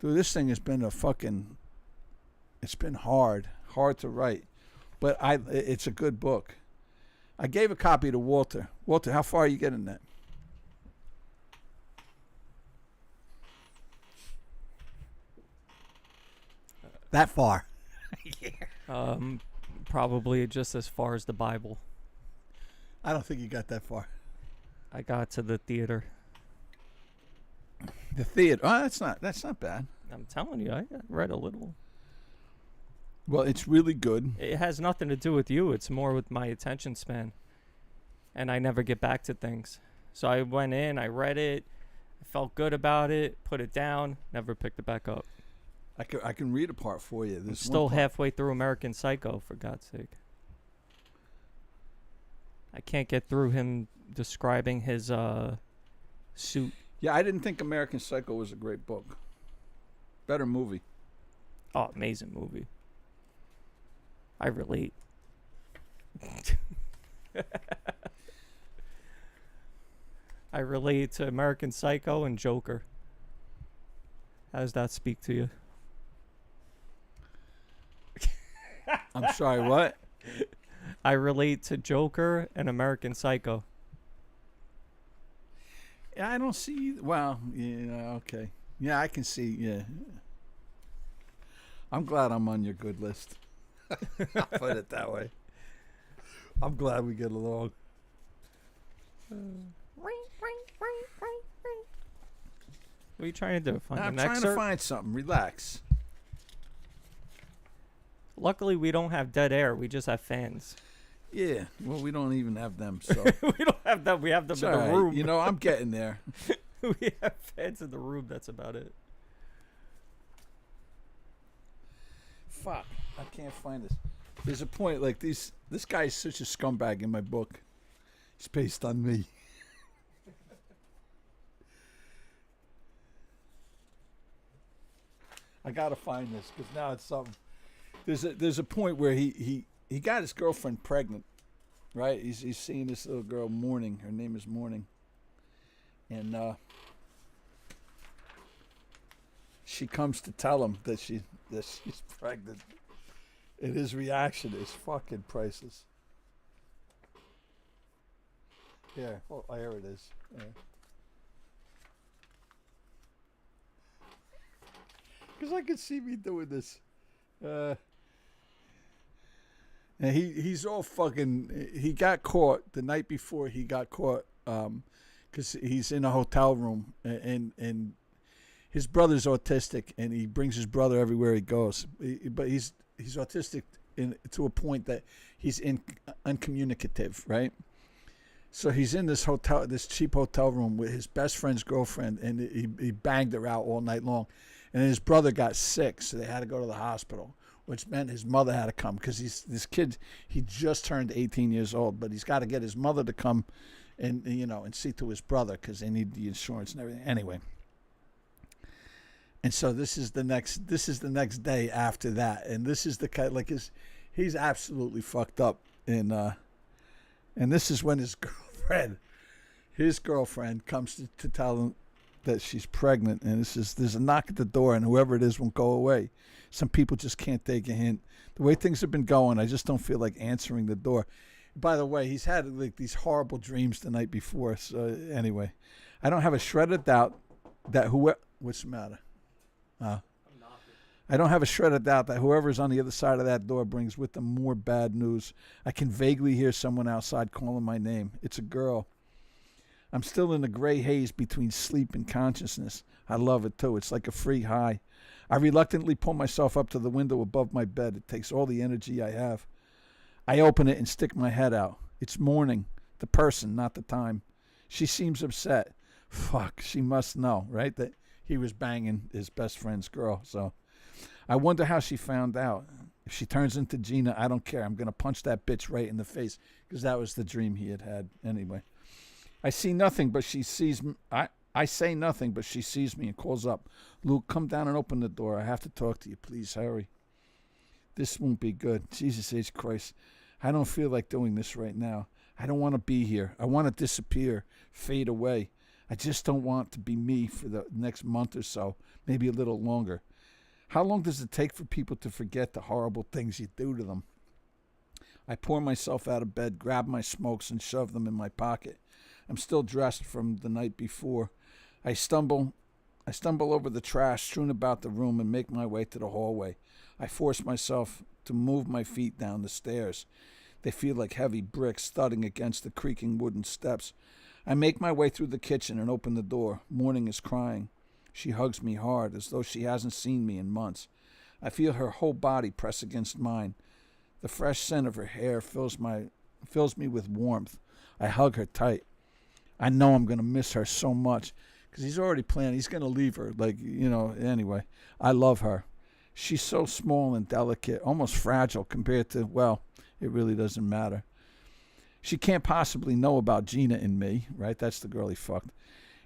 dude, this thing has been it's been hard to write, but it's a good book. I gave a copy to Walter. Walter, how far are you getting that? That far. Yeah. Probably just as far as the Bible. I don't think you got that far. I got to the theater. The theater. Oh, that's not bad. I'm telling you, I read a little. Well, it's really good. It has nothing to do with you. It's more with my attention span. And I never get back to things. So I went in, I read it, I felt good about it, put it down, never picked it back up. I can read a part for you. I'm still halfway through American Psycho, for God's sake. I can't get through him describing his suit. Yeah, I didn't think American Psycho was a great book. Better movie. Oh, amazing movie. I relate. I relate to American Psycho and Joker. How does that speak to you? I'm sorry, what? I relate to Joker and American Psycho. Yeah, I don't see. Well, yeah, okay. Yeah, I can see. Yeah, I'm glad I'm on your good list. I'll put it that way. I'm glad we get along. What are you trying to do? Find I'm an trying to excerpt? find something. Relax. Luckily, we don't have dead air. We just have fans. Yeah. Well, we don't even have them, so We don't have them. We have them it's in all the right. room. You know, I'm getting there. We have fans in the room. That's about it. Fuck. I can't find this. There's a point like this guy's such a scumbag in my book. He's based on me. I gotta find this because now it's something. There's a point where he got his girlfriend pregnant, right? He's seeing this little girl Morning. Her name is Morning, and she comes to tell him that she's pregnant. And his reaction is fucking priceless. Yeah, well, here it is. Because I could see me doing this. And he's all fucking. He got caught the night before. He got caught because he's in a hotel room and his brother's autistic and he brings his brother everywhere he goes. But he's autistic to a point that he's uncommunicative, right? So he's in this cheap hotel room with his best friend's girlfriend, and he banged her out all night long. And his brother got sick, so they had to go to the hospital, which meant his mother had to come because this kid, he just turned 18 years old, but he's got to get his mother to come and see to his brother because they need the insurance and everything. Anyway. And so this is the next day after that, and this is the kind like he's absolutely fucked up, and this is when his girlfriend comes to tell him that she's pregnant, and there's a knock at the door, and whoever it is won't go away. Some people just can't take a hint. The way things have been going, I just don't feel like answering the door. By the way, he's had like these horrible dreams the night before. So anyway, I don't have a shred of doubt that what's the matter? I don't have a shred of doubt that whoever's on the other side of that door brings with them more bad news. I can vaguely hear someone outside calling my name. It's a girl. I'm still in the gray haze between sleep and consciousness. I love it too. It's like a free high. I reluctantly pull myself up to the window above my bed. It takes all the energy I have. I open it and stick my head out. It's Morning. The person, not the time. She seems upset. Fuck, she must know, right? That he was banging his best friend's girl. So I wonder how she found out. If she turns into Gina, I don't care. I'm going to punch that bitch right in the face because that was the dream he had. Anyway, I see nothing, but she sees me. I say nothing, but she sees me and calls up. Luke, come down and open the door. I have to talk to you. Please hurry. This won't be good. Jesus H. Christ. I don't feel like doing this right now. I don't want to be here. I want to disappear, fade away. I just don't want to be me for the next month or so, maybe a little longer. How long does it take for people to forget the horrible things you do to them? I pour myself out of bed, grab my smokes, and shove them in my pocket. I'm still dressed from the night before. I stumble over the trash strewn about the room and make my way to the hallway. I force myself to move my feet down the stairs. They feel like heavy bricks thudding against the creaking wooden steps. I make my way through the kitchen and open the door. Morning is crying. She hugs me hard, as though she hasn't seen me in months. I feel her whole body press against mine. The fresh scent of her hair fills me with warmth. I hug her tight. I know I'm going to miss her so much, because he's already planning. He's going to leave her, anyway. I love her. She's so small and delicate, almost fragile compared to, well, it really doesn't matter. She can't possibly know about Gina and me, right? That's the girl he fucked.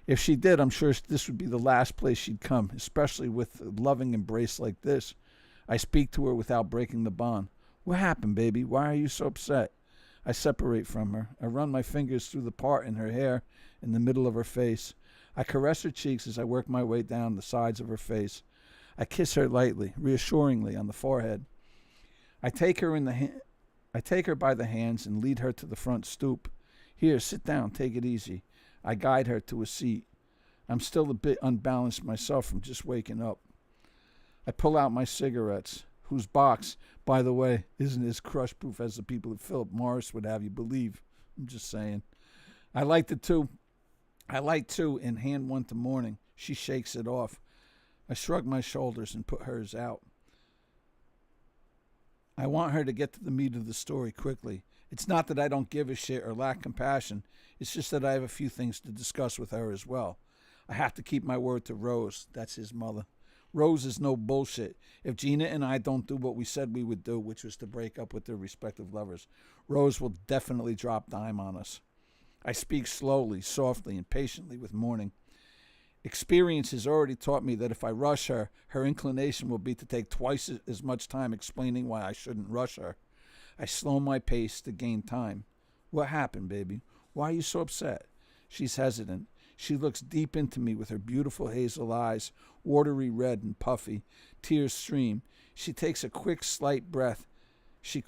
If she did, I'm sure this would be the last place she'd come, especially with a loving embrace like this. I speak to her without breaking the bond. What happened, baby? Why are you so upset? I separate from her. I run my fingers through the part in her hair in the middle of her face. I caress her cheeks as I work my way down the sides of her face. I kiss her lightly, reassuringly on the forehead. I take her by the hands and lead her to the front stoop. Here, sit down, take it easy. I guide her to a seat. I'm still a bit unbalanced myself from just waking up. I pull out my cigarettes, whose box, by the way, isn't as crush-proof as the people at Philip Morris would have you believe. I'm just saying. I light two and hand one to Morning. She shakes it off. I shrug my shoulders and put hers out. I want her to get to the meat of the story quickly. It's not that I don't give a shit or lack compassion. It's just that I have a few things to discuss with her as well. I have to keep my word to Rose. That's his mother. Rose is no bullshit. If Gina and I don't do what we said we would do, which was to break up with their respective lovers, Rose will definitely drop dime on us. I speak slowly, softly, and patiently with Morning. Experience has already taught me that if I rush her, her inclination will be to take twice as much time explaining why I shouldn't rush her. I slow my pace to gain time. What happened, baby? Why are you so upset? She's hesitant. She looks deep into me with her beautiful hazel eyes, watery red and puffy. Tears stream. She takes a quick, slight breath. She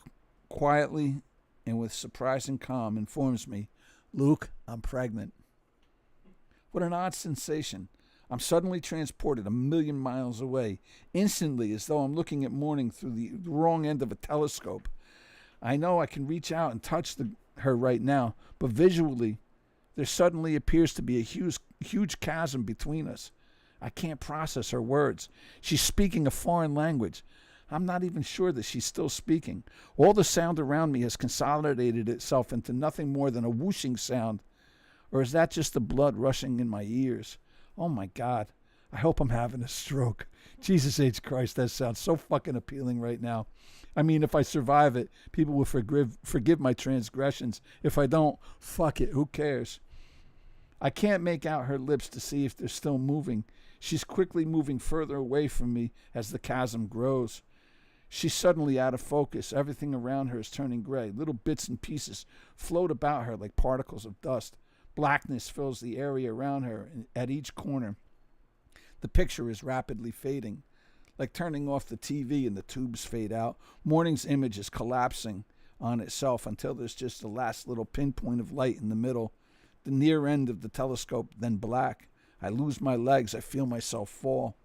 quietly and with surprising calm informs me, Luke, I'm pregnant. What an odd sensation. I'm suddenly transported 1,000,000 miles away, instantly as though I'm looking at Morning through the wrong end of a telescope. I know I can reach out and touch her right now, but visually, there suddenly appears to be a huge chasm between us. I can't process her words. She's speaking a foreign language. I'm not even sure that she's still speaking. All the sound around me has consolidated itself into nothing more than a whooshing sound. Or is that just the blood rushing in my ears? Oh my God. I hope I'm having a stroke. Jesus H. Christ, that sounds so fucking appealing right now. I mean, if I survive it, people will forgive my transgressions. If I don't, fuck it, who cares? I can't make out her lips to see if they're still moving. She's quickly moving further away from me as the chasm grows. She's suddenly out of focus. Everything around her is turning gray. Little bits and pieces float about her like particles of dust. Blackness fills the area around her at each corner. The picture is rapidly fading. Like turning off the TV and the tubes fade out, Morning's image is collapsing on itself until there's just the last little pinpoint of light in the middle. The near end of the telescope, then black. I lose my legs. I feel myself fall.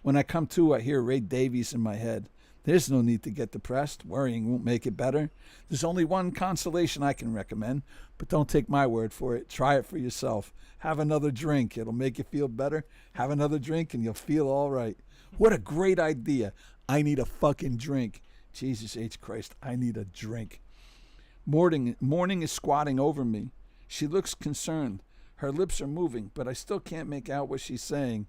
When I come to, I hear Ray Davies in my head. There's no need to get depressed. Worrying won't make it better. There's only one consolation I can recommend, but don't take my word for it. Try it for yourself. Have another drink. It'll make you feel better. Have another drink and you'll feel all right. What a great idea. I need a fucking drink. Jesus H. Christ, I need a drink. Morning is squatting over me. She looks concerned. Her lips are moving, but I still can't make out what she's saying.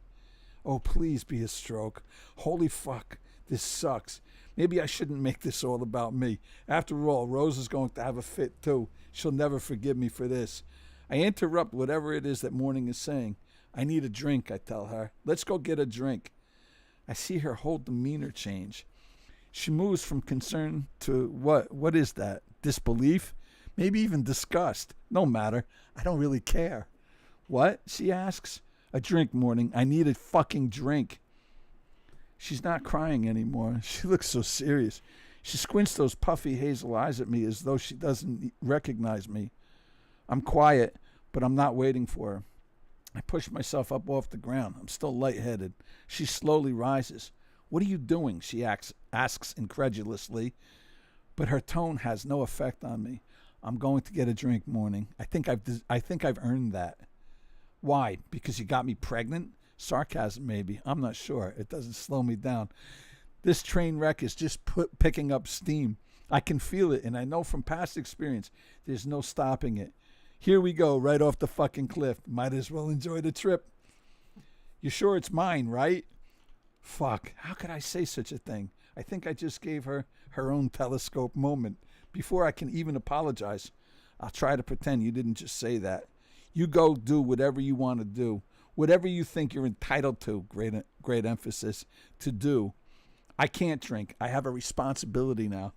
Oh, please be a stroke. Holy fuck, this sucks. Maybe I shouldn't make this all about me. After all, Rose is going to have a fit too. She'll never forgive me for this. I interrupt whatever it is that Morning is saying. I need a drink, I tell her. Let's go get a drink. I see her whole demeanor change. She moves from concern to what is that? Disbelief? Maybe even disgust. No matter. I don't really care. What? She asks. A drink, Morning. I need a fucking drink. She's not crying anymore. She looks so serious. She squints those puffy hazel eyes at me as though she doesn't recognize me. I'm quiet, but I'm not waiting for her. I push myself up off the ground. I'm still lightheaded. She slowly rises. What are you doing? She asks incredulously, but her tone has no effect on me. I'm going to get a drink, Morning. I think I've earned that. Why? Because you got me pregnant? Sarcasm, maybe. I'm not sure. It doesn't slow me down. This train wreck is just picking up steam. I can feel it, and I know from past experience there's no stopping it. Here we go, right off the fucking cliff. Might as well enjoy the trip. You're sure it's mine, right? Fuck. How could I say such a thing? I think I just gave her her own telescope moment. Before I can even apologize, I'll try to pretend you didn't just say that. You go do whatever you want to do, whatever you think you're entitled to, great emphasis, to do. I can't drink. I have a responsibility now.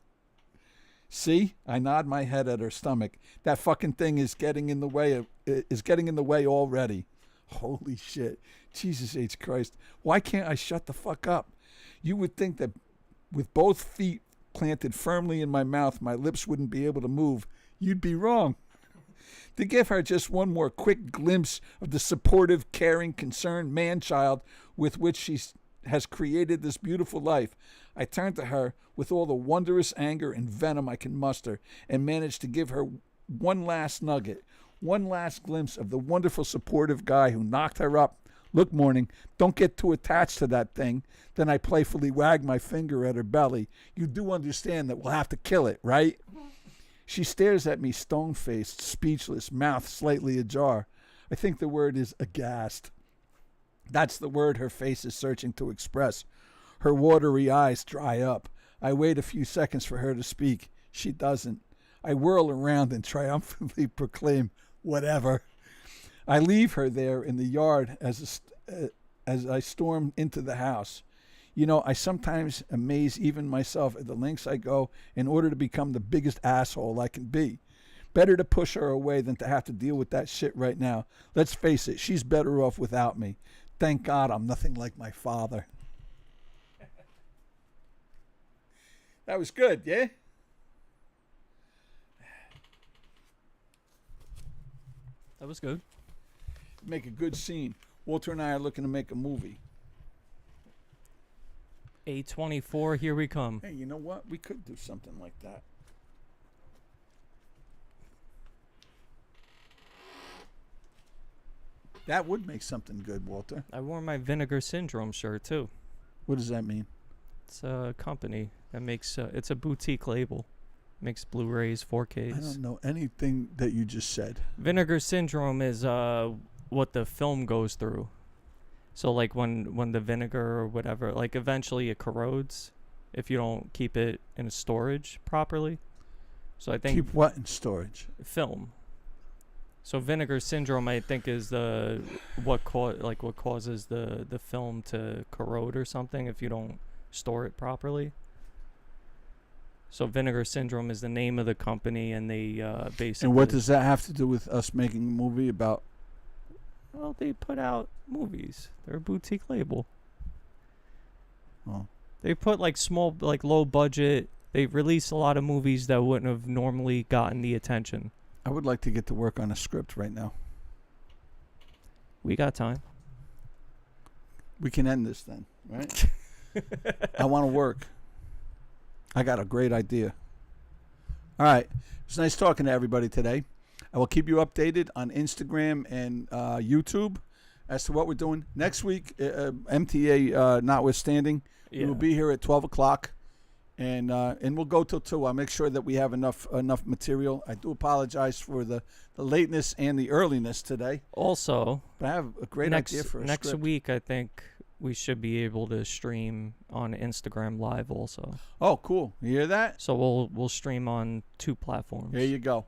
See? I nod my head at her stomach. That fucking thing is getting in the way already. Holy shit. Jesus H. Christ. Why can't I shut the fuck up? You would think that with both feet planted firmly in my mouth, my lips wouldn't be able to move. You'd be wrong. To give her just one more quick glimpse of the supportive, caring, concerned man-child with which she has created this beautiful life, I turned to her with all the wondrous anger and venom I can muster and managed to give her one last nugget, one last glimpse of the wonderful, supportive guy who knocked her up. Look, Morning, don't get too attached to that thing. Then I playfully wagged my finger at her belly. You do understand that we'll have to kill it, right? She stares at me stone-faced, speechless, mouth slightly ajar. I think the word is aghast. That's the word her face is searching to express. Her watery eyes dry up. I wait a few seconds for her to speak. She doesn't. I whirl around and triumphantly proclaim, whatever. I leave her there in the yard as I storm into the house. You know, I sometimes amaze even myself at the lengths I go in order to become the biggest asshole I can be. Better to push her away than to have to deal with that shit right now. Let's face it, she's better off without me. Thank God I'm nothing like my father. That was good, yeah? That was good. Make a good scene. Walter and I are looking to make a movie. A24, here we come. Hey, you know what? We could do something like that. That would make something good, Walter. I wore my Vinegar Syndrome shirt, too. What does that mean? It's a company that makes, it's a boutique label. Makes Blu-rays, 4Ks. I don't know anything that you just said. Vinegar Syndrome is what the film goes through. So, like, when the vinegar or whatever, like, eventually it corrodes if you don't keep it in storage properly. So I think... Keep what in storage? Film. So Vinegar Syndrome, I think, is what causes the film to corrode or something if you don't store it properly. So Vinegar Syndrome is the name of the company, and they basically... And what does that have to do with us making a movie about... Well, they put out movies. They're a boutique label. Oh. They put, like, small, like, low budget... They release a lot of movies that wouldn't have normally gotten the attention. I would like to get to work on a script right now. We got time. We can end this then, right? I want to work. I got a great idea. All right. It's nice talking to everybody today. I will keep you updated on Instagram and YouTube as to what we're doing. Next week, MTA notwithstanding, we will be here at 12 o'clock. And we'll go till 2. I'll make sure that we have enough material. I do apologize for the lateness and the earliness today. Also, but I have a great idea for a next script. week, I think we should be able to stream on Instagram Live also. Oh, cool. You hear that? So we'll stream on 2 platforms. There you go.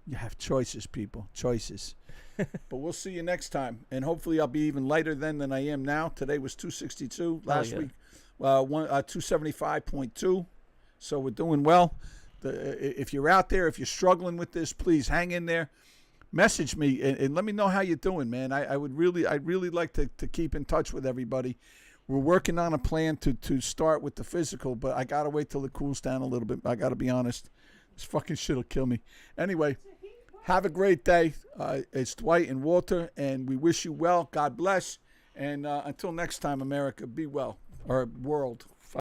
You have choices, people. Choices. But we'll see you next time. And hopefully I'll be even lighter then than I am now. Today was 262. Last week, 275.2. So we're doing well. If you're out there, if you're struggling with this, please hang in there. Message me and let me know how you're doing, man. I'd really like to keep in touch with everybody. We're working on a plan to start with the physical, but I gotta wait till it cools down a little bit. I gotta be honest. This fucking shit'll kill me. Anyway, have a great day. It's Dwight and Walter, and we wish you well. God bless. And until next time, America, be well. Or world.